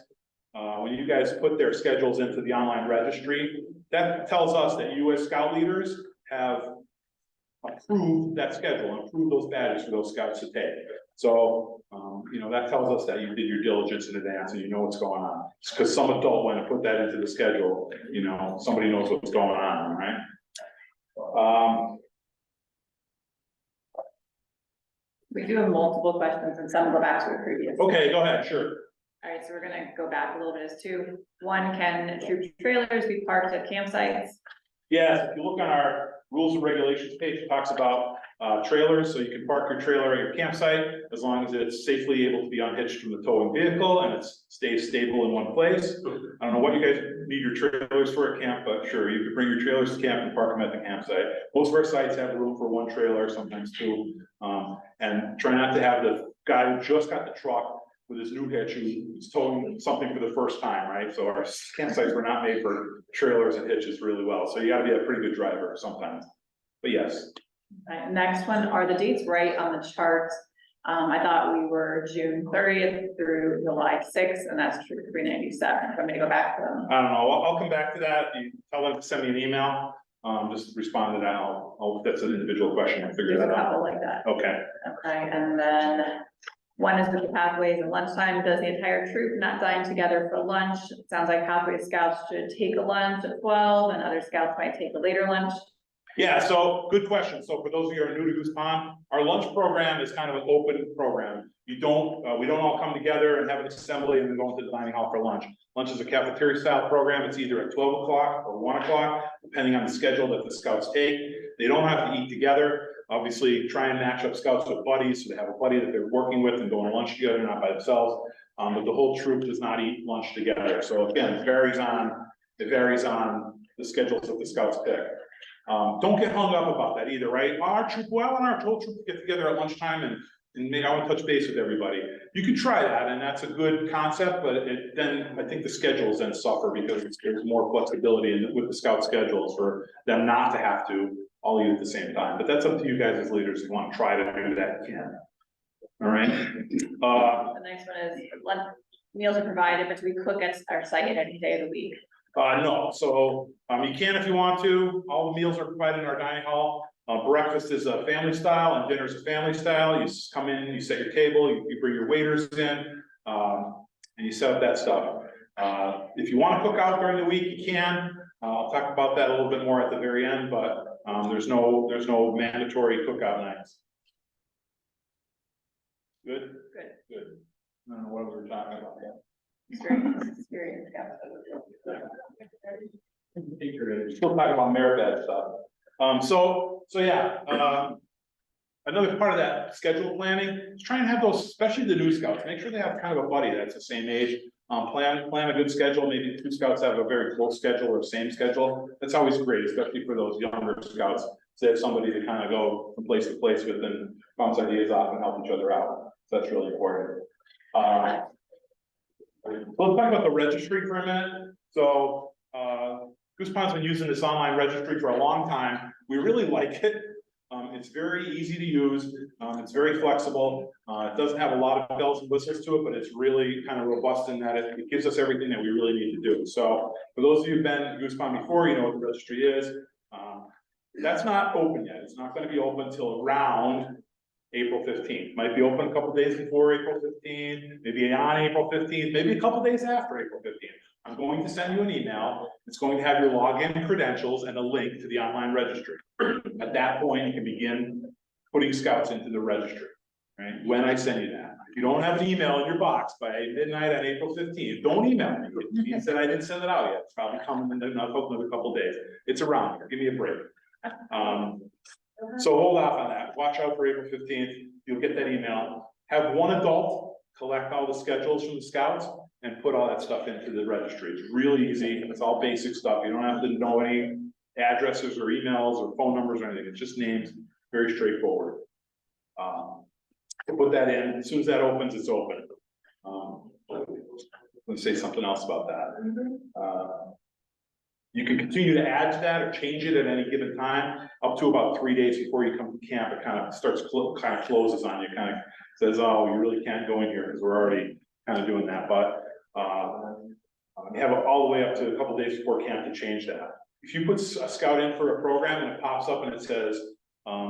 put their schedules into the online registry, that tells us that you as scout leaders have approve that schedule and approve those badges for those scouts to take. So, you know, that tells us that you did your diligence in advance and you know what's going on. It's because some adult went and put that into the schedule, you know, somebody knows what's going on, right? We do have multiple questions and some go back to the previous. Okay, go ahead, sure. All right, so we're gonna go back a little bit as to, one, can troop trailers be parked at campsites? Yes, if you look on our rules and regulations page, it talks about trailers, so you can park your trailer at your campsite as long as it's safely able to be unhitched from the towing vehicle and it stays stable in one place. I don't know what you guys need your trailers for at camp, but sure, you can bring your trailers to camp and park them at the campsite. Most of our sites have room for one trailer, sometimes two. And try not to have the guy who just got the truck with his new hitch who's towing something for the first time, right? So our campsites were not made for trailers and hitches really well, so you gotta be a pretty good driver sometimes, but yes. All right, next one, are the dates right on the chart? I thought we were June 30th through July 6th, and that's true 397. I'm gonna go back to them. I don't know, I'll come back to that. You tell them to send me an email, just respond to that. I'll, if that's an individual question, I'll figure There's that a out. couple like that. Okay. Okay, and then one is with the pathways and lunchtime. Does the entire troop not dine together for lunch? It sounds like pathway scouts should take a lunch at 12 and other scouts might take a later lunch. Yeah, so good question. So for those of you who are new to Goose Pond, our lunch program is kind of an open program. You don't, we don't all come together and have an assembly and then go into the dining hall for lunch. Lunch is a cafeteria style program. It's either at 12 o'clock or 1 o'clock, depending on the schedule that the scouts take. They don't have to eat together. Obviously, try and match up scouts with buddies, so they have a buddy that they're working with and going to lunch together, not by themselves. But the whole troop does not eat lunch together. So again, it varies on the schedules that the scouts pick. Don't get hung up about that either, right? Our troop, well, I want our whole troop to get together at lunchtime and maybe I want to touch base with everybody. You can try that, and that's a good concept, but then I think the schedules then suffer because there's more flexibility with the scout schedules for them not to have to all eat at the same time. But that's up to you guys as leaders if you want to try to do that, you can. All right. The next one is meals are provided, but do we cook at our site at any day of the week? No, so, you can if you want to. All the meals are provided in our dining hall. Breakfast is a family style and dinner is a family style. You just come in, you set your table, you bring your waiters in, and you set up that stuff. If you want to cook out during the week, you can. I'll talk about that a little bit more at the very end, but, there's no mandatory cookout nights. Good? Good. I don't know what we were talking about yet. Experience, Still talking about merit badge stuff. So yeah, another part of that schedule planning is try and have those, especially the new scouts, make sure they have kind of a buddy that's the same age. Plan a good schedule. Maybe two scouts have a very close schedule or same schedule. That's always great, especially for those younger scouts. So they have somebody to kind of go from place to place with and bounce ideas off and help each other out. So that's really important. Let's talk about the registry for a minute. So, Goose Pond's been using this online registry for a long time. We really like it. It's very easy to use. It's very flexible. It doesn't have a lot of bells and whistles to it, but it's really kind of robust in that it gives us everything that we really need to do. So for those of you who've been to Goose Pond before, you know what the registry is. That's not open yet. It's not going to be open until around April 15th. Might be open a couple days before April 15th, maybe on April 15th, maybe a couple days after April 15th. I'm going to send you an email. It's going to have your login credentials and a link to the online registry. At that point, you can begin putting scouts into the registry, right? When I send you that. If you don't have an email in your box by midnight on April 15th, don't email me. It means that I didn't send it out yet. It's probably coming in another couple days. It's around here. Give me a break. So hold off on that. Watch out for April 15th. You'll get that email. Have one adult collect all the schedules from the scouts and put all that stuff into the registry. It's really easy. It's all basic stuff. You don't have to know any addresses or emails or phone numbers or anything. It's just names, very straightforward. Put that in. As soon as that opens, it's open. Let me say something else about that. You can continue to add to that or change it at any given time, up to about 3 days before you come to camp. It kind of starts, kind of closes on you, kind of says, oh, you really can't go in here because we're already kind of doing that. But you have all the way up to a couple days before camp to change that. If you put a scout in for a program and it pops up and it says,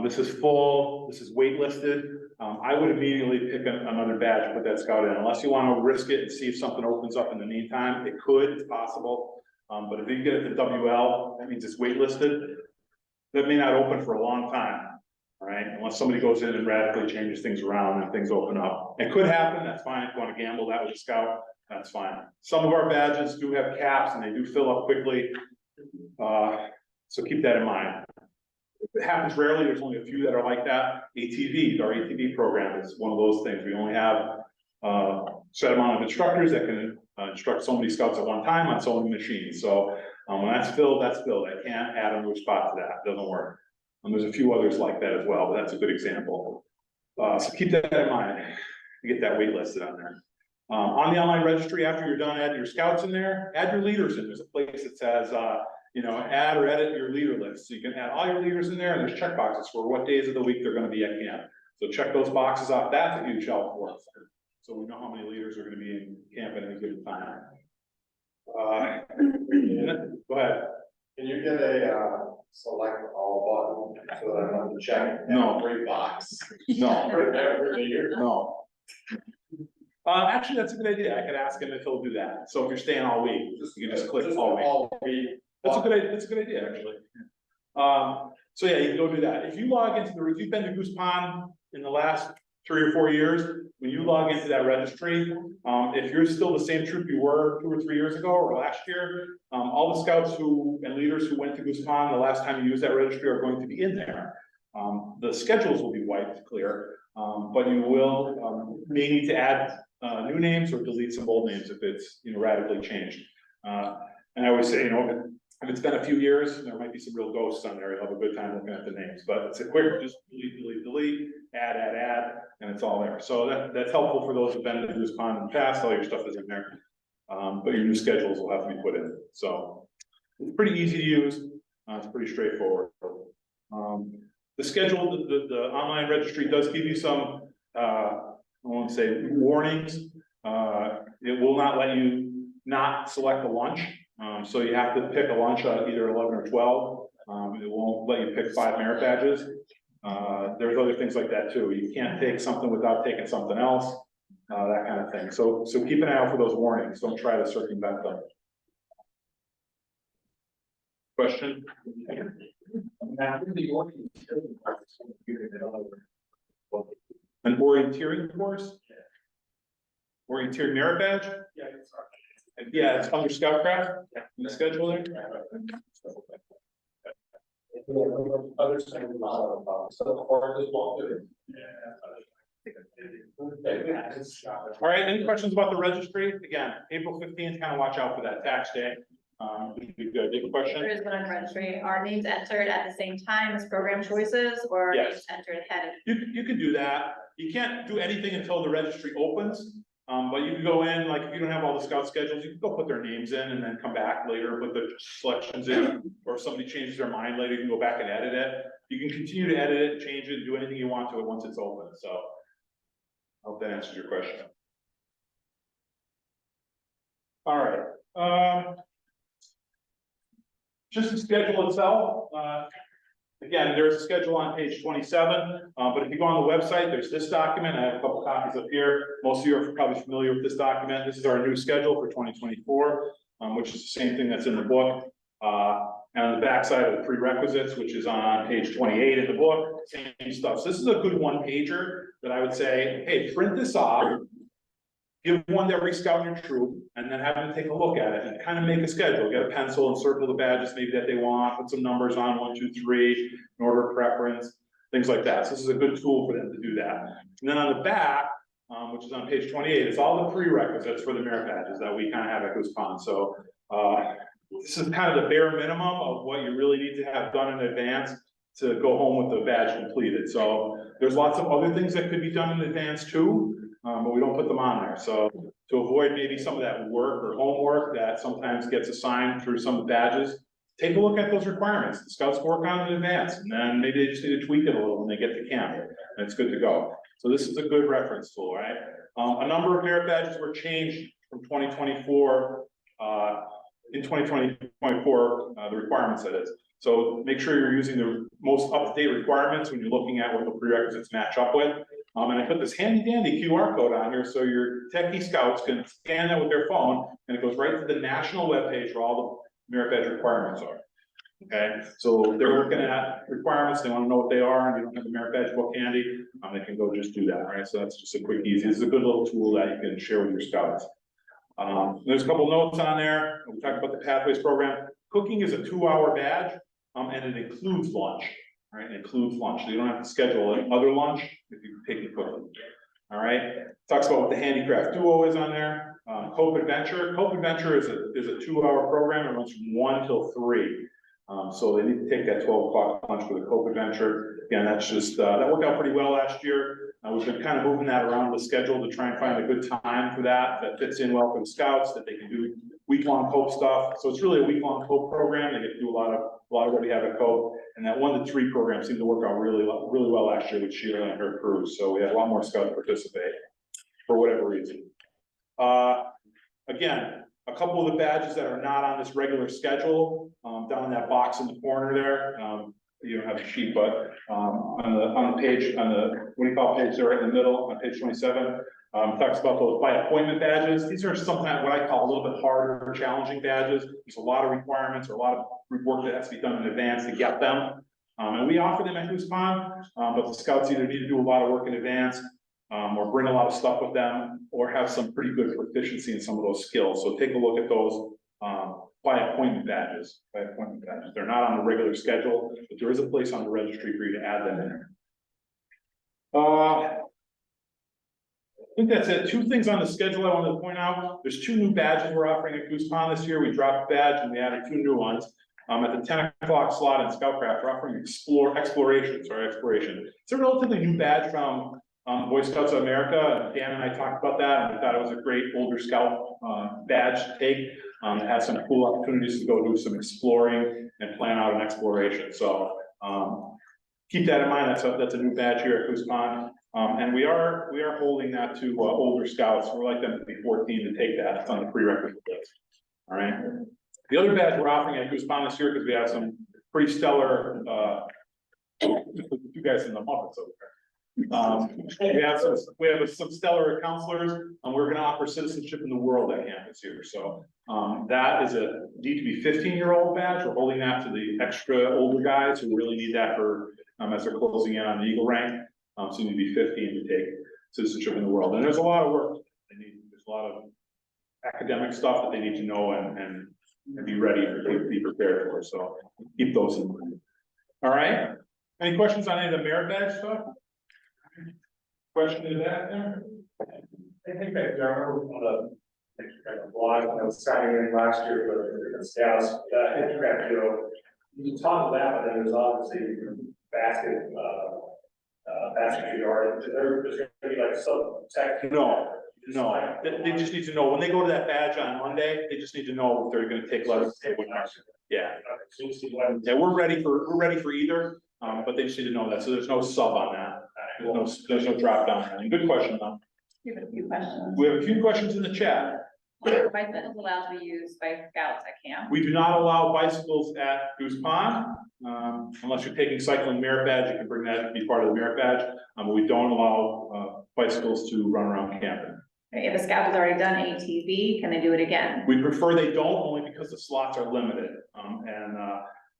This is full, this is waitlisted. I would immediately pick another badge, put that scout in, unless you want to risk it and see if something opens up in the meantime. It could, it's possible. But if you get it to WL, that means it's waitlisted. That may not open for a long time, all right? Unless somebody goes in and radically changes things around and things open up. It could happen, that's fine. If you want to gamble that with a scout, that's fine. Some of our badges do have caps and they do fill up quickly. So keep that in mind. It happens rarely, there's only a few that are like that. ATV, our ATV program is one of those things. We only have a set amount of instructors that can instruct so many scouts at one time on so many machines. So when that's filled, that's filled. I can't add another spot to that, it doesn't work. And there's a few others like that as well, but that's a good example. So keep that in mind, you get that wait listed on there. On the online registry, after you're done adding your scouts in there, add your leaders in. There's a place that says, add or edit your leader list. So you can add all your leaders in there, and there's check boxes for what days of the week they're gonna be at camp. So check those boxes off, that's a huge help for us. So we know how many leaders are gonna be in camp at any given time. Go ahead. Can you get a select all button so that I don't have to check No. every box? No, Every year? no. Actually, that's a good idea. I could ask him if he'll do that. So if you're staying all week, you can just click all week. That's a good idea, actually. So yeah, you can go do that. If you log into if you've been to Goose Pond in the last 3 or 4 years, when you log into that registry, if you're still the same troop you were 2 or 3 years ago or last year, all the scouts and leaders who went to Goose Pond the last time you used that registry are going to be in there. The schedules will be wiped clear, but you will may need to add new names or delete some old names if it's radically changed. And I always say, if it's been a few years, there might be some real ghosts on there. You'll have a good time looking at the names, but it's a quick, just delete, add, and it's all there. So that's helpful for those who've been to Goose Pond in the past. All your stuff is in there, but your new schedules will have to be put in. So it's pretty easy to use. It's pretty straightforward. The schedule, the online registry does give you some, I won't say warnings. It will not let you not select a lunch. So you have to pick a lunch at either 11 or 12. It won't let you pick 5 merit badges. There's other things like that too. You can't take something without taking something else, that kind of thing. So keep an eye out for those warnings. Don't try to circumvent them. Question? An orienteering course? Orienteering merit badge? Yeah, it's under Scoutcraft, in the schedule there. Other things All right, any questions about the registry? Again, April 15th, kind of watch out for that tax day. Be good. Big question? There is one on registry. Are names entered at the same time as program choices, or are Yes. names entered ahead of? You can do that. You can't do anything until the registry opens. But you can go in, like, if you don't have all the scout schedules, you can go put their names in and then come back later, put the selections in. Or if somebody changes their mind later, you can go back and edit it. You can continue to edit it, change it, do anything you want to it once it's open, so. I hope that answers your question. All right, just the schedule itself, again, there's a schedule on page 27, but if you go on the website, there's this document. I have a couple copies up here. Most of you are probably familiar with this document. This is our new schedule for 2024, which is the same thing that's in the book. And on the backside of the prerequisites, which is on page 28 in the book, same stuff. So this is a good one-pager that I would say, hey, print this off, give one to every scout in your troop, and then have them take a look at it and kind of make a schedule. Get a pencil and circle the badges maybe that they want, put some numbers on 1, 2, 3, in order of preference, things like that. So this is a good tool for them to do that. And then on the back, which is on page 28, it's all the prerequisites for the merit badges that we kind of have at Goose Pond. So this is kind of the bare minimum of what you really need to have done in advance to go home with the badge completed. So there's lots of other things that could be done in advance too, but we don't put them on there. So to avoid maybe some of that work or homework that sometimes gets assigned through some of the badges, take a look at those requirements. The scouts can work on it in advance, and then maybe they just need to tweak it a little when they get to camp, and it's good to go. So this is a good reference tool, right? A number of merit badges were changed from 2024, in 2024, the requirements that is. So make sure you're using the most up-to-date requirements when you're looking at what the prerequisites match up with. And I put this handy dandy QR code on here so your techie scouts can scan that with their phone and it goes right to the national webpage where all the merit badge requirements are. Okay, so they're looking at requirements, they want to know what they are, and you don't have the merit badge book handy, they can go just do that, right? So that's just a quick, easy, this is a good little tool that you can share with your scouts. There's a couple notes on there. We talked about the Pathways program. Cooking is a 2-hour badge, and it includes lunch, right? It includes lunch. So you don't have to schedule another lunch if you take the cooking. All right. Talks about what the handicraft duo is on there. Cope Adventure. Cope Adventure is a 2-hour program. It runs from 1 till 3. So they need to take that 12 o'clock lunch for the Cope Adventure. Again, that's just that worked out pretty well last year. We've been kind of moving that around the schedule to try and find a good time for that fits in well for the scouts, that they can do week-long Cope stuff. So it's really a week-long Cope program. They get to do a lot of what we have at Cope, and that 1 to 3 program seemed to work out really well last year with Sheila and her crew. So we had a lot more scouts participate for whatever reason. Again, a couple of the badges that are not on this regular schedule, down in that box in the corner there. You don't have a sheet, but on the page, what do you call page there, right in the middle, on page 27, talks about those by appointment badges. These are sometimes what I call a little bit harder, challenging badges. There's a lot of requirements or a lot of work that has to be done in advance to get them. And we offer them at Goose Pond, but the scouts either need to do a lot of work in advance, or bring a lot of stuff with them, or have some pretty good proficiency in some of those skills. So take a look at those by appointment badges. They're not on the regular schedule, but there is a place on the registry for you to add them in there. I think that's it. 2 things on the schedule I wanted to point out. There's 2 new badges we're offering at Goose Pond this year. We dropped a badge and we added 2 new ones. At the 10 o'clock slot in Scoutcraft, we're offering exploration. It's a relatively new badge from Boy Scouts of America. Dan and I talked about that, and we thought it was a great older scout badge to take. It has some cool opportunities to go do some exploring and plan out an exploration. So keep that in mind. That's a new badge here at Goose Pond. And we are holding that to older scouts. We'd like them to be 14 to take that. It's on the prerequisite list. All right. The other badge we're offering at Goose Pond this year, because we have some pretty stellar you guys in the Muppets over there. We have some stellar counselors, and we're going to offer citizenship in the world at campus here. So that is need to be 15-year-old badge. We're holding that to the extra older guys who really need that for as they're closing in on the Eagle rank. So you need to be 15 to take citizenship in the world. And there's a lot of work. There's a lot of academic stuff that they need to know and be ready to be prepared for. So keep those in mind. All right. Any questions on any of the merit badge stuff? Question to that there? I think I remember on the blog when I was signing in last year for the scouts, handicraft duo. You talk about that, but then there's obviously basket yard. There's going to be like some tech. No, they just need to know when they go to that badge on Monday. They just need to know if they're going to take letters. Yeah, we're ready for either, but they just need to know that. So there's no sub on that. There's no drop down. And good question, though. We have a few questions. We have a few questions in the chat. Are bicycles allowed to be used by scouts at camp? We do not allow bicycles at Goose Pond, unless you're taking cycling merit badge. You can bring that to be part of the merit badge, but we don't allow bicycles to run around campus. If a scout has already done ATV, can they do it again? We prefer they don't, only because the slots are limited, and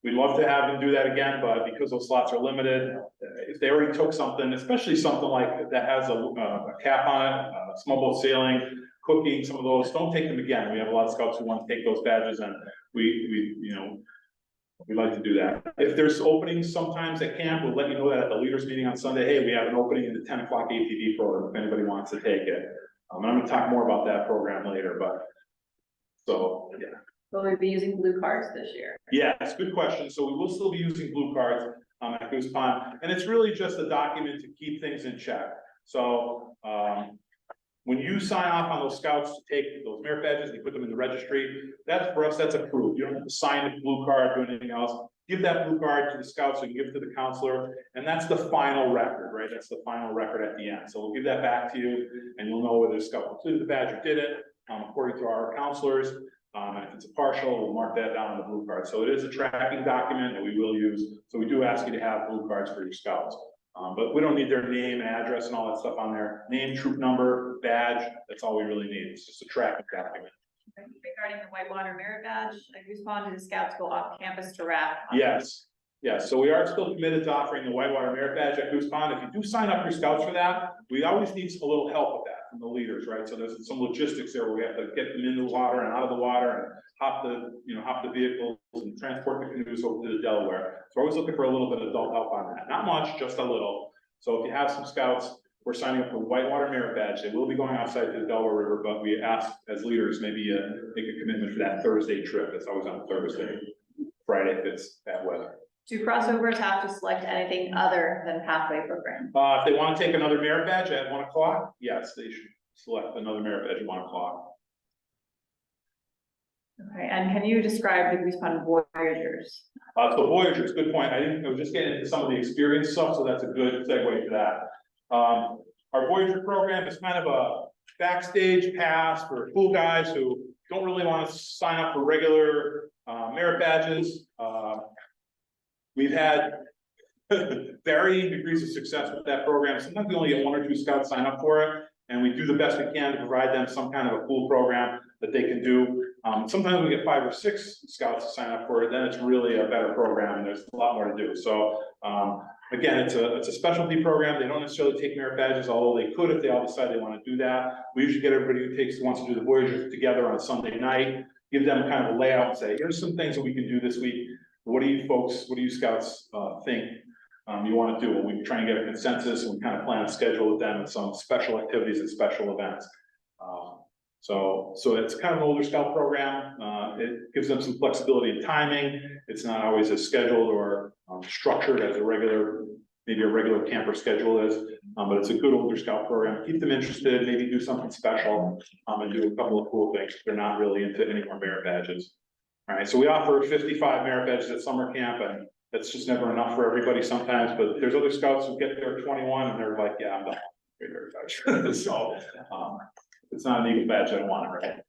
we'd love to have them do that again, but because those slots are limited, if they already took something, especially something like that has a cap on it, small boat sailing, cooking, some of those, don't take them again. We have a lot of scouts who want to take those badges, and we like to do that. If there's openings sometimes at camp, we'll let you know that at the leaders meeting on Sunday. Hey, we have an opening in the 10 o'clock ATV program if anybody wants to take it. I'm going to talk more about that program later, but so yeah. Will we be using blue cards this year? Yeah, it's a good question. So we will still be using blue cards at Goose Pond, and it's really just a document to keep things in check. So when you sign off on those scouts to take those merit badges, they put them in the registry. That's for us, that's approved. You don't have to sign the blue card or anything else. Give that blue card to the scouts and give it to the counselor, and that's the final record, right? That's the final record at the end. So we'll give that back to you, and you'll know whether the scout completed the badge or did it, according to our counselors. And if it's a partial, we'll mark that down on the blue card. So it is a tracking document that we will use. So we do ask you to have blue cards for your scouts. But we don't need their name and address and all that stuff on there. Name, troop number, badge, that's all we really need. It's just a tracking document. Regarding the whitewater merit badge, at Goose Pond, do the scouts go off campus to raft? Yes, yes, so we are still committed to offering the whitewater merit badge at Goose Pond. If you do sign up your scouts for that, we always need a little help with that from the leaders, right? So there's some logistics there where we have to get them into the water and out of the water and hop the vehicles and transport the canoes over to the Delaware. So we're always looking for a little bit of adult help on that, not much, just a little. So if you have some scouts, we're signing up for whitewater merit badge. They will be going outside to the Delaware River, but we ask as leaders, maybe make a commitment for that Thursday trip. It's always on Thursday. Friday if it's bad weather. Do crossovers have to select anything other than pathway program? If they want to take another merit badge at 1 o'clock, yes, they should select another merit badge at 1 o'clock. Okay, and can you describe the Goose Pond Voyagers? So Voyagers, good point. I was just getting into some of the experience stuff, so that's a good segue to that. Our Voyager program is kind of a backstage pass for cool guys who don't really want to sign up for regular merit badges. We've had varying degrees of success with that program. Sometimes we only get 1 or 2 scouts sign up for it, and we do the best we can to provide them some kind of a cool program that they can do. Sometimes we get 5 or 6 scouts to sign up for it, then it's really a better program, and there's a lot more to do. So again, it's a specialty program. They don't necessarily take merit badges, although they could if they all decide they want to do that. We usually get everybody who wants to do the Voyagers together on Sunday night, give them kind of a layout and say, here's some things that we can do this week. What do you scouts think you want to do? And we try and get a consensus, and we kind of plan a schedule with them and some special activities and special events. So it's kind of an older scout program. It gives them some flexibility in timing. It's not always as scheduled or structured as maybe a regular camper schedule is, but it's a good older scout program. Keep them interested, maybe do something special, and do a couple of cool things. They're not really into any more merit badges. All right, so we offer 55 merit badges at summer camp, and that's just never enough for everybody sometimes, but there's other scouts who get there 21 and they're like, yeah, I'm done. So it's not an Eagle badge, I don't want it, right?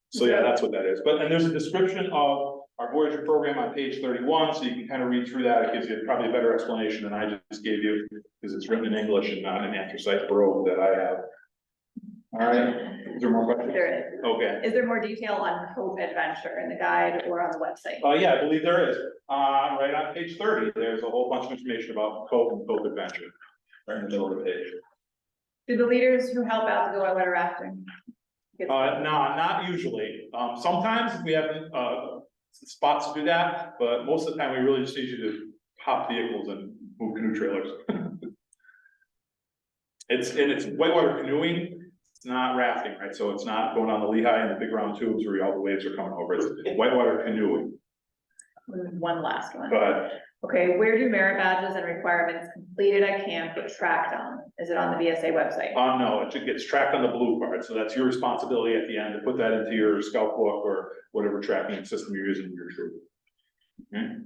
So yeah, that's what that is. And there's a description of our Voyager program on page 31, so you can kind of read through that. It gives you probably a better explanation than I just gave you, because it's written in English and not in anthracite brogue that I have. All right, is there more questions? There is. Okay. Is there more detail on Hope Adventure in the guide or on the website? Yeah, I believe there is. Right on page 30, there's a whole bunch of information about Cope and Cope Adventure, right in the middle of the page. Do the leaders who help out to go whitewater rafting? No, not usually. Sometimes we have spots to do that, but most of the time we really just need you to hop vehicles and move canoe trailers. It's whitewater canoeing. It's not rafting, right? So it's not going on the Lehigh and the big round tubes where all the waves are coming over. It's whitewater canoeing. One last one. Go ahead. Okay, where do merit badges and requirements completed at camp get tracked on? Is it on the VSA website? No, it gets tracked on the blue card, so that's your responsibility at the end to put that into your scout book or whatever tracking system you're using in your troop. Okay.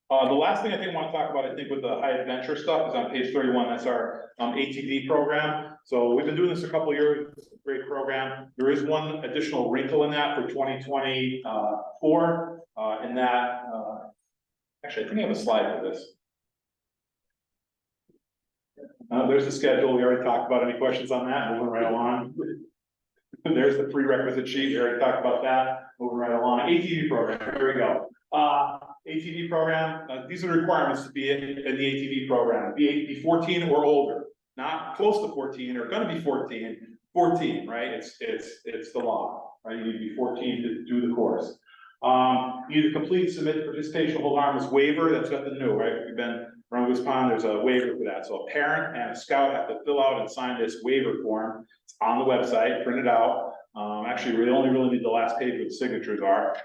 The last thing I think I want to talk about, I think with the high adventure stuff is on page 31, that's our ATV program. So we've been doing this a couple of years, it's a great program. There is one additional wrinkle in that for 2024, in that, actually, I think I have a slide for this. There's the schedule, we already talked about. Any questions on that? Moving right along. There's the prerequisite sheet, we already talked about that. Moving right along. ATV program, here we go. ATV program, these are the requirements to be in the ATV program. Be 14 or older, not close to 14 or gonna be 14, right? It's the law, right? You need to be 14 to do the course. You need to complete, submit participation, hold harmless waiver. That's nothing new, right? If you've been around Goose Pond, there's a waiver for that. So a parent and a scout have to fill out and sign this waiver form. It's on the website, print it out. Actually, we only really need the last page where the signatures are.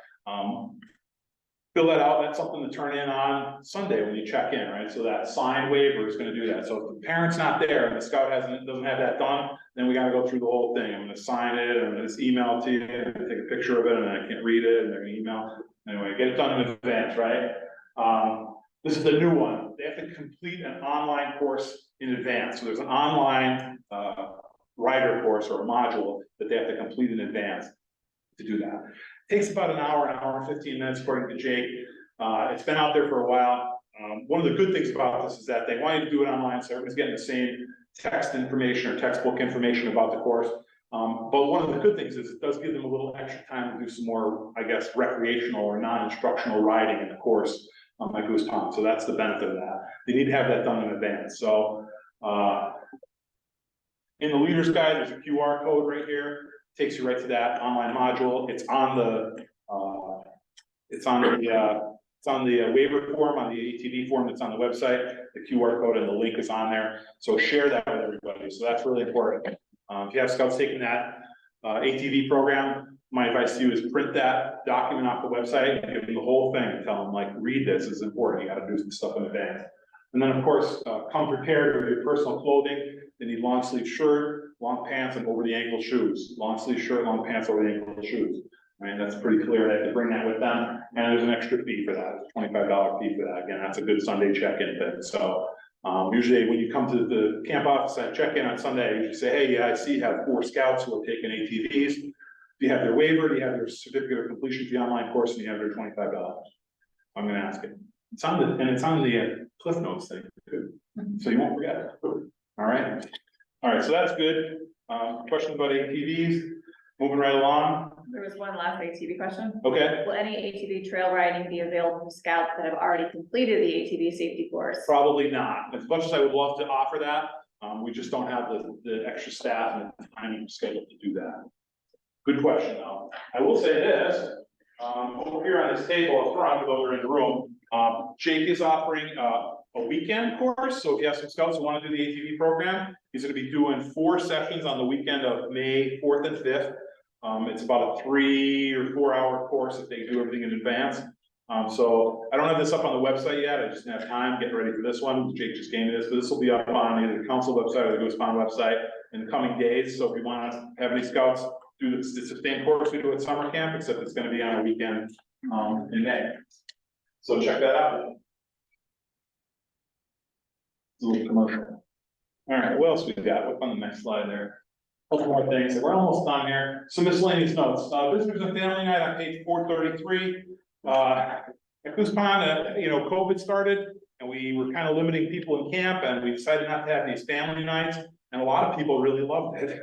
Fill that out. That's something to turn in on Sunday when you check in, right? So that signed waiver is going to do that. So if the parent's not there and the scout doesn't have that done, then we got to go through the whole thing. I'm going to sign it, I'm going to email it to you, I'm going to take a picture of it, and I can't read it, and they're going to email. Anyway, get it done in advance, right? This is the new one. They have to complete an online course in advance. So there's an online rider course or a module that they have to complete in advance. to do that. Takes about an hour and 15 minutes according to Jake. It's been out there for a while. One of the good things about this is that they want you to do it online, so everybody's getting the same text information or textbook information about the course. But one of the good things is it does give them a little extra time to do some more, I guess, recreational or non-instructional riding in the course at Goose Pond. So that's the benefit of that. They need to have that done in advance. So in the leader's guide, there's a QR code right here. Takes you right to that online module. It's on the waiver form, on the ATV form that's on the website. The QR code and the link is on there. So share that with everybody. So that's really important. If you have scouts taking that ATV program, my advice to you is print that document off the website and give them the whole thing and tell them, like, read this, is important. You got to do some stuff in advance. And then, of course, come prepared with your personal clothing. They need long sleeve shirt, long pants, and over the ankle shoes. Long sleeve shirt, long pants, over the ankle shoes. I mean, that's pretty clear. They have to bring that with them. And there's an extra fee for that. It's a $25 fee for that. Again, that's a good Sunday check-in thing. So usually when you come to the camp office, I check in on Sunday. I usually say, hey, yeah, I see you have 4 scouts who are taking ATVs. Do you have their waiver? Do you have their certificate of completion for the online course? And you have their $25. I'm going to ask it. It's on the Cliff Notes thing too. So you won't forget it. All right. So that's good. Questions about ATVs? Moving right along. There was one last ATV question. Okay. Will any ATV trail riding be available to scouts that have already completed the ATV safety course? Probably not. As much as I would love to offer that, we just don't have the extra staff and the time schedule to do that. Good question, though. I will say this, over here on this table up front, over in the room, Jake is offering a weekend course. So if you have some scouts who want to do the ATV program, he's going to be doing 4 sessions on the weekend of May 4th and 5th. It's about a 3 or 4 hour course if they do everything in advance. So I don't have this up on the website yet. I just didn't have time getting ready for this one. Jake just gave me this, but this will be up on either the council website or the Goose Pond website in the coming days. So if you want to have any scouts do this, it's the same course we do at summer camp, except it's going to be on a weekend in May. So check that out. It's a little commercial. All right, what else we got? What's on the next slide there? Couple more things. We're almost done here. Some miscellaneous notes. Visitors and family night on page 433. At Goose Pond, COVID started and we were kind of limiting people in camp, and we decided not to have these family nights. And a lot of people really loved it.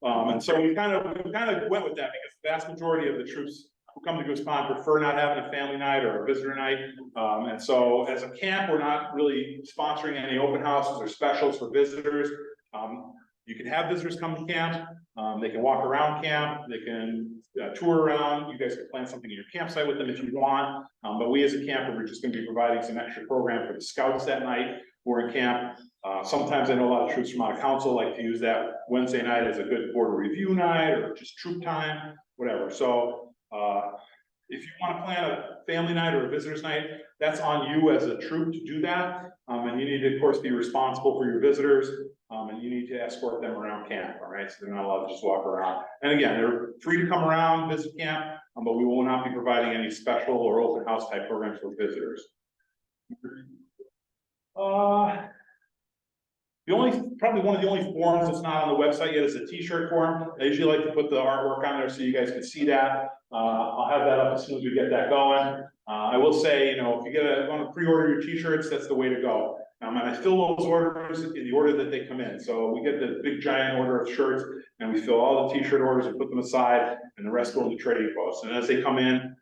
And so we kind of went with that, because the vast majority of the troops who come to Goose Pond prefer not having a family night or a visitor night. And so as a camp, we're not really sponsoring any open houses or specials for visitors. You can have visitors come to camp. They can walk around camp. They can tour around. You guys can plan something in your campsite with them if you want. But we as a camper, we're just going to be providing some extra program for the scouts that night who are in camp. Sometimes I know a lot of troops from out of council like to use that Wednesday night as a good board review night or just troop time, whatever. So if you want to plan a family night or a visitors night, that's on you as a troop to do that. And you need to, of course, be responsible for your visitors. And you need to escort them around camp, all right? So they're not allowed to just walk around. And again, they're free to come around, visit camp, but we will not be providing any special or open house type programs for visitors. Probably one of the only forms that's not on the website yet is a t-shirt form. I usually like to put the artwork on there so you guys can see that. I'll have that up as soon as we get that going. I will say, if you want to pre-order your t-shirts, that's the way to go. And I fill those orders in the order that they come in. So we get the big giant order of shirts, and we fill all the t-shirt orders and put them aside, and the rest go into trading posts. And as they come in,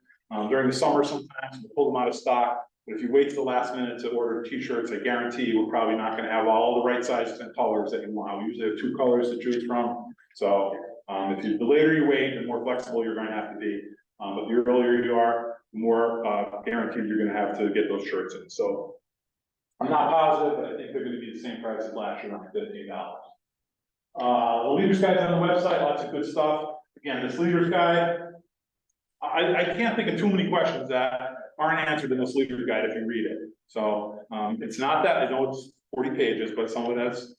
during the summer sometimes we pull them out of stock. But if you wait to the last minute to order t-shirts, I guarantee you we're probably not going to have all the right sizes and colors that you want. We usually have 2 colors to choose from. So the later you wait, the more flexible you're going to have to be. But the earlier you are, the more guaranteed you're going to have to get those shirts in. So I'm not positive, but I think they're going to be the same price as last year, around $15. The leader's guide's on the website, lots of good stuff. Again, this leader's guide, I can't think of too many questions that aren't answered in this leader's guide if you read it. So it's not that, I know it's 40 pages, but some of that's,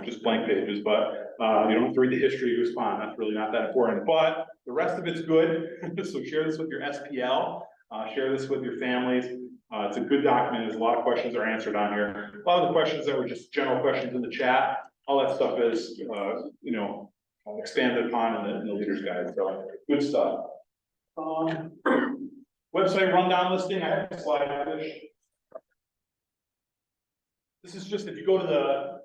just blank pages, but you don't have to read the history of Goose Pond. That's really not that important, but the rest of it's good. So share this with your SPL, share this with your families. It's a good document. There's a lot of questions are answered on here. A lot of the questions that were just general questions in the chat, all that stuff is, expanded upon in the leader's guide, so good stuff. Website rundown listing, I have a slide of this. This is just, if you go to the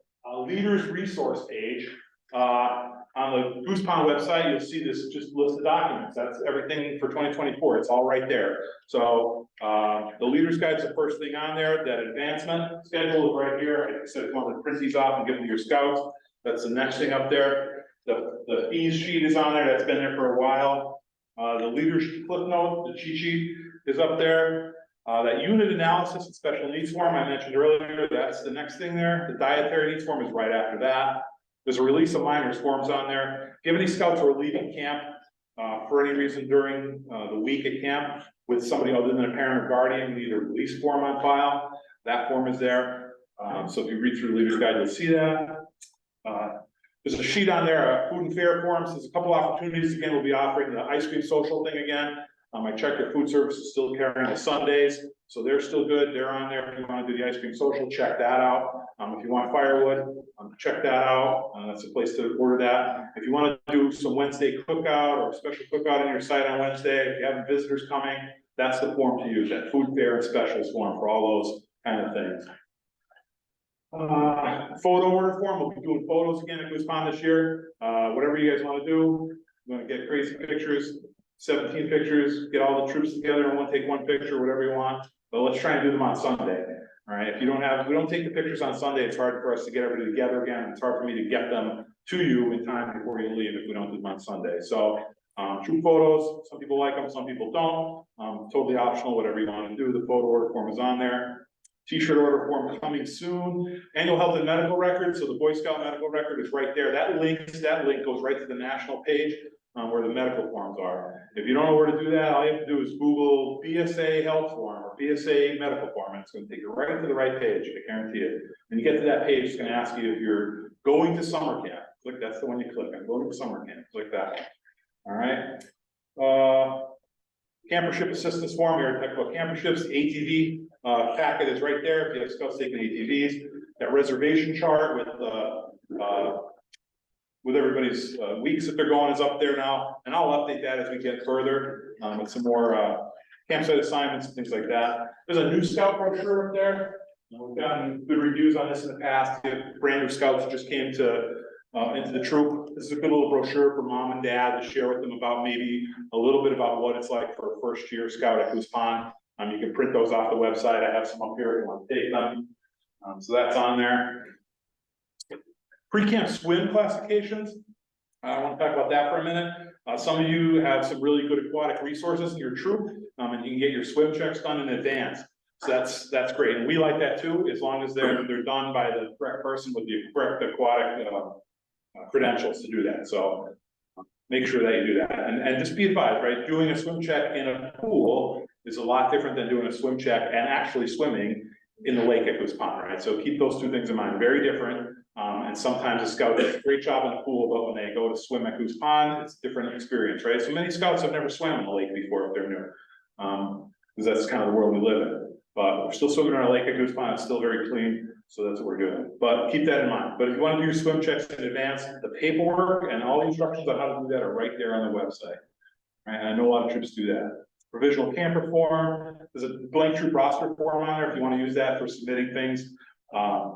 leaders resource page, on the Goose Pond website, you'll see this just list of documents. That's everything for 2024. It's all right there. So the leaders guide is the first thing on there. That advancement schedule is right here. Like I said, if you want to print these off and give them to your scouts, that's the next thing up there. The fees sheet is on there. That's been there for a while. The leaders clip note, the cheat sheet is up there. That unit analysis and special needs form I mentioned earlier, that's the next thing there. The dietary needs form is right after that. There's a release of minors forms on there. If you have any scouts who are leaving camp for any reason during the week at camp with somebody other than a parent or guardian, we need a release form on file. That form is there. So if you read through the leader's guide, you'll see that. There's a sheet on there, food and fare forms. There's a couple opportunities. Again, we'll be offering the ice cream social thing again. I checked their food service is still carrying the Sundays, so they're still good. They're on there. If you want to do the ice cream social, check that out. If you want firewood, check that out. That's a place to order that. If you want to do some Wednesday cookout or special cookout on your site on Wednesday, if you have visitors coming, that's the form to use, that food fair and specials form for all those kind of things. Photo order form, we'll be doing photos again at Goose Pond this year. Whatever you guys want to do, you want to get crazy pictures, 17 pictures, get all the troops together and take one picture, whatever you want. But let's try and do them on Sunday. All right, if you don't have, we don't take the pictures on Sunday, it's hard for us to get everybody together again. It's hard for me to get them to you in time before you leave if we don't do them on Sunday. So troop photos, some people like them, some people don't. Totally optional, whatever you want to do. The photo order form is on there. T-shirt order form coming soon. Annual health and medical record. So the Boy Scout medical record is right there. That link goes right to the national page where the medical forms are. If you don't know where to do that, all you have to do is Google BSA health form or BSA medical form, and it's going to take you right to the right page. I guarantee it. When you get to that page, it's going to ask you if you're going to summer camp. Click, that's the one you click. I'm going to summer camp. Click that. All right. Campership assistance form. We already talked about camperships. ATV packet is right there. If you have scouts taking ATVs, that reservation chart with everybody's weeks that they're going is up there now, and I'll update that as we get further with some more campsite assignments and things like that. There's a new scout brochure up there. We've gotten good reviews on this in the past. Brand new scouts just came to into the troop. This is a good little brochure for mom and dad to share with them about maybe a little bit about what it's like for a first year scout at Goose Pond. You can print those off the website. I have some up here if you want to take them. So that's on there. Pre-camp swim classifications. I want to talk about that for a minute. Some of you have some really good aquatic resources in your troop, and you can get your swim checks done in advance. So that's great, and we like that too, as long as they're done by the correct person with the correct aquatic credentials to do that. So make sure that you do that, and just be advised, right? Doing a swim check in a pool is a lot different than doing a swim check and actually swimming in the lake at Goose Pond, right? So keep those two things in mind. Very different. And sometimes a scout does a great job in the pool, but when they go to swim at Goose Pond, it's a different experience, right? So many scouts have never swam in the lake before if they're new, because that's kind of the world we live in. But we're still swimming in our lake at Goose Pond. It's still very clean, so that's what we're doing. But keep that in mind. But if you want to do your swim checks in advance, the paperwork and all the instructions on how to do that are right there on the website. Right? And I know a lot of troops do that. Provisional camper form. There's a blank troop roster form on there if you want to use that for submitting things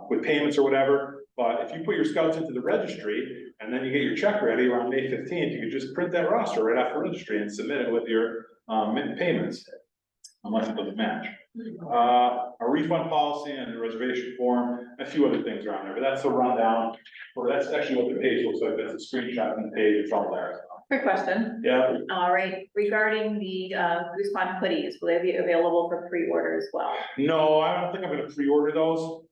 with payments or whatever. But if you put your scouts into the registry and then you get your check ready around May 15th, you could just print that roster right off the registry and submit it with your payments, unless it doesn't match. A refund policy and the reservation form, a few other things are on there, but that's a rundown, or that's actually what the page looks like. That's a screenshot from the page. It's all there. Quick question. Yeah. All right, regarding the Goose Pond hoodies, will they be available for pre-order as well? No, I don't think I'm gonna pre-order those.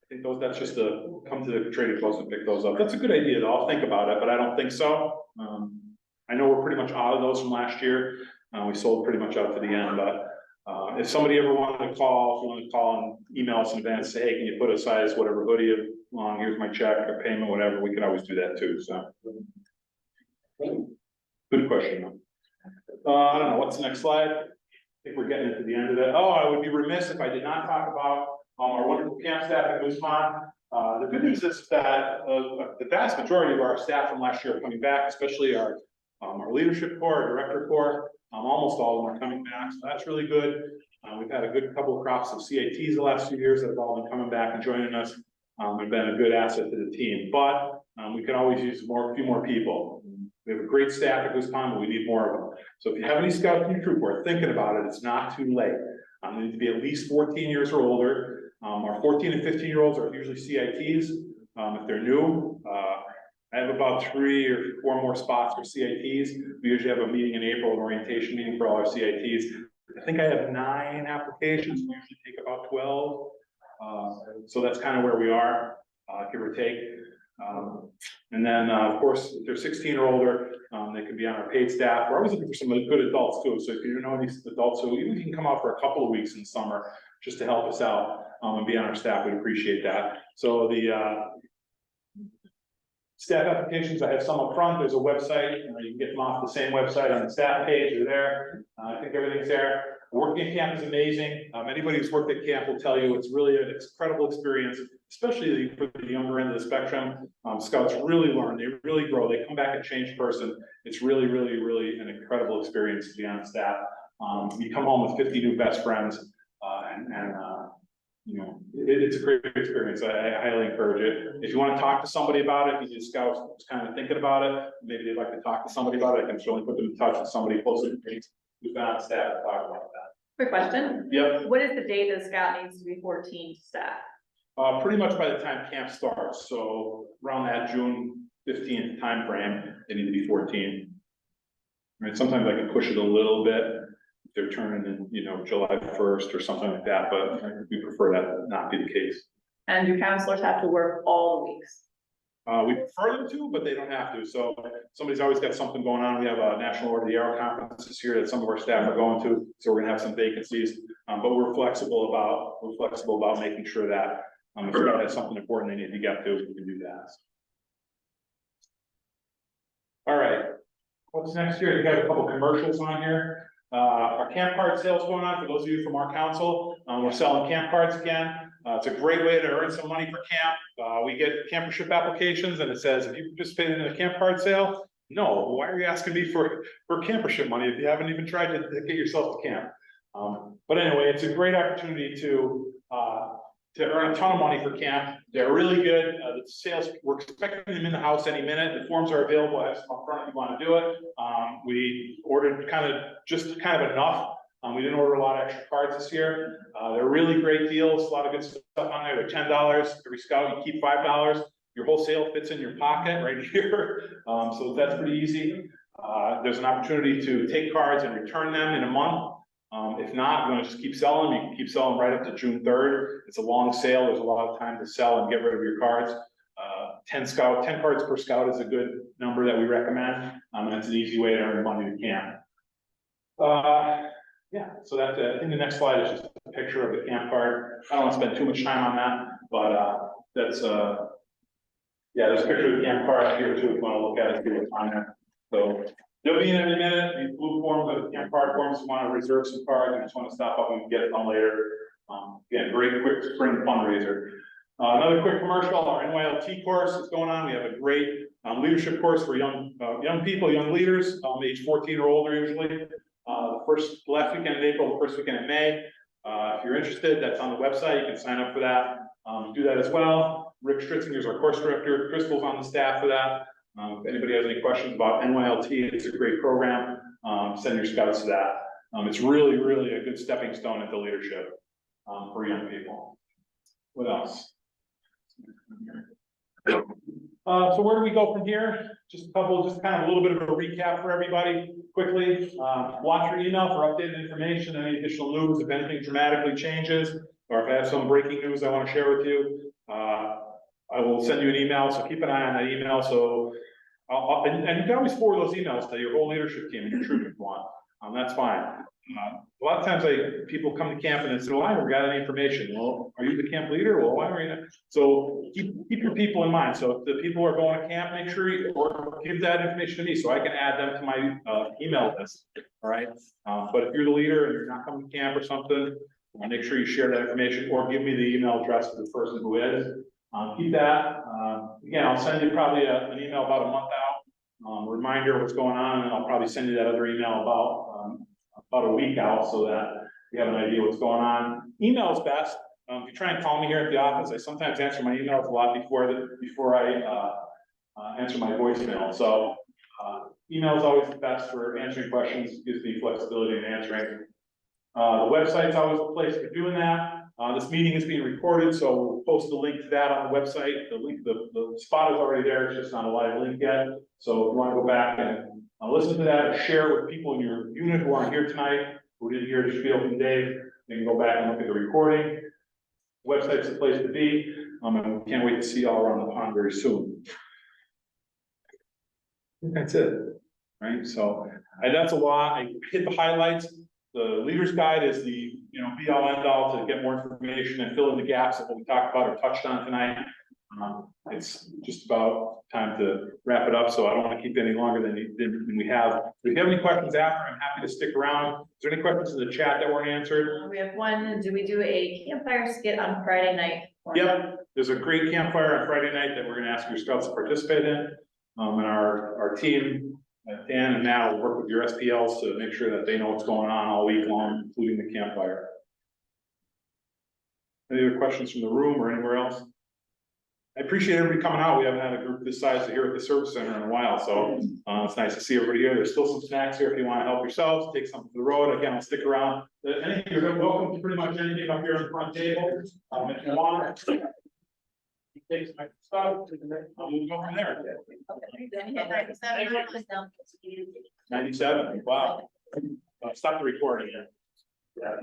I think that's just to come to the trading post and pick those up. That's a good idea though. I'll think about it, but I don't think so. I know we're pretty much out of those from last year. We sold pretty much out to the end, but if somebody ever wanted to call, if you want to call and email us in advance, say, hey, can you put a size, whatever hoodie along, here's my check or payment, whatever, we can always do that too, so. Good question. I don't know, what's the next slide? I think we're getting to the end of that. Oh, I would be remiss if I did not talk about our wonderful camp staff at Goose Pond. The good news is that, the vast majority of our staff from last year are coming back, especially our leadership core, our director core, almost all of them are coming back, so that's really good. We've had a good couple of crops of CATs the last few years that have all been coming back and joining us, and been a good asset to the team, but, we can always use a few more people. We have a great staff at Goose Pond, but we need more of them. So if you have any scouts in your troop or are thinking about it, it's not too late. They need to be at least 14 years or older. Our 14 and 15-year-olds are usually CITs. If they're new, I have about 3 or 4 more spots for CITs. We usually have a meeting in April, an orientation meeting for all our CITs. I think I have 9 applications. We usually take about 12. So that's kind of where we are, give or take. And then, of course, if they're 16 or older, they can be on our paid staff. We're always looking for some good adults too. So if you know any adults who even can come out for a couple of weeks in the summer just to help us out, and be on our staff, we'd appreciate that. So the staff applications, I have some up front. There's a website, you can get them off the same website on the staff page. They're there. I think everything's there. Working at camp is amazing. Anybody who's worked at camp will tell you it's really an incredible experience, especially for the younger end of the spectrum. Scouts really learn, they really grow, they come back a changed person. It's really, really, really an incredible experience to be on staff. You come home with 50 new best friends, you know, it's a great experience. I highly encourage it. If you want to talk to somebody about it, if you scouts kind of thinking about it, maybe they'd like to talk to somebody about it, I can certainly put them in touch with somebody closer to me who's been on staff to talk about that. Quick question. Yep. What is the date that a scout needs to be 14 staff? Pretty much by the time camp starts, so around that June 15th time frame, they need to be 14. Right, sometimes I can push it a little bit if they're turning in, you know, July 1st or something like that, but we prefer that to not be the case. And do counselors have to work all the weeks? We prefer them to, but they don't have to. So somebody's always got something going on. We have a National Order of the Arrow conference this year that some of our staff are going to, so we're gonna have some vacancies. But we're flexible about making sure that if somebody has something important they need to get to, we can do that. All right, what's next here? You got a couple commercials on here. Our camp card sales going on for those of you from our council. We're selling camp cards again. It's a great way to earn some money for camp. We get campership applications and it says, if you participate in a camp card sale, no, why are you asking me for campership money if you haven't even tried to get yourself to camp? But anyway, it's a great opportunity to earn a ton of money for camp. They're really good. The sales, we're expecting them in the house any minute. The forms are available. I have some up front if you want to do it. We ordered kind of enough. We didn't order a lot of extra cards this year. They're really great deals, a lot of good stuff on there. They're $10 every scout. You keep $5. Your wholesale fits in your pocket right here. So that's pretty easy. There's an opportunity to take cards and return them in a month. If not, you want to just keep selling, you can keep selling right up to June 3rd. It's a long sale. There's a lot of time to sell and get rid of your cards. 10 cards per scout is a good number that we recommend. And it's an easy way to earn money to camp. Yeah, so that's it. I think the next slide is just a picture of the camp card. I don't want to spend too much time on that, but that's yeah, there's a picture of the camp card up here too if you want to look at it, see what's on there. So they'll be in any minute. These blue forms are the camp card forms. If you want to reserve some cards, you just want to stop up and get it on later. Again, great quick spring fundraiser. Another quick commercial, our NYLT course is going on. We have a great leadership course for young people, young leaders, age 14 or older usually. The last weekend in April, the first weekend in May. If you're interested, that's on the website. You can sign up for that. Do that as well. Rick Stritzinger is our course director. Crystal's on the staff for that. If anybody has any questions about NYLT, it's a great program. Send your scouts to that. It's really, really a good stepping stone into leadership for young people. What else? So where do we go from here? Just kind of a little bit of a recap for everybody quickly. Watch your email for updated information, any additional news, if anything dramatically changes, or if I have some breaking news I want to share with you, I will send you an email, so keep an eye on that email. So, and you can always forward those emails to your whole leadership team and your troop if you want. That's fine. A lot of times people come to camp and they say, well, I never got any information. Well, are you the camp leader? Well, why are you not? So keep your people in mind. So if the people are going to camp, make sure or give that information to me so I can add them to my email list. All right. But if you're the leader and you're not coming to camp or something, make sure you share that information or give me the email address of the person who is. Keep that, again, I'll send you probably an email about a month out, reminder of what's going on, and I'll probably send you that other email about a week out, so that you have an idea what's going on. Email is best. If you try and call me here at the office, I sometimes answer my emails a lot before I answer my voicemail. So email is always the best for answering questions, gives me flexibility in answering. The website's always the place for doing that. This meeting is being recorded, so we'll post a link to that on the website. The spot is already there, it's just not a live link yet. So if you want to go back and listen to that, or share it with people in your unit who aren't here tonight, who didn't hear the spiel from Dave, they can go back and look at the recording. Website's the place to be, and we can't wait to see you all around the pond very soon. I think that's it, right? So that's a lot. I hit the highlights. The leader's guide is the, be all end all to get more information and fill in the gaps of what we talked about or touched on tonight. It's just about time to wrap it up, so I don't want to keep it any longer than we have. If you have any questions after, I'm happy to stick around. Is there any questions in the chat that weren't answered? We have one, do we do a campfire skit on Friday night? Yep, there's a great campfire on Friday night that we're gonna ask your scouts to participate in. And our team, Dan and Matt will work with your SPLs to make sure that they know what's going on all week long, including the campfire. Any other questions from the room or anywhere else? I appreciate everybody coming out. We haven't had a group this size here at the service center in a while, so it's nice to see everybody here. There's still some snacks here if you want to help yourselves, take something to the road. Again, I'll stick around. Anything, you're welcome to pretty much anything up here on the front table. If you want, take some stuff, we'll go from there. 97, wow. Stop the recording here. Yeah.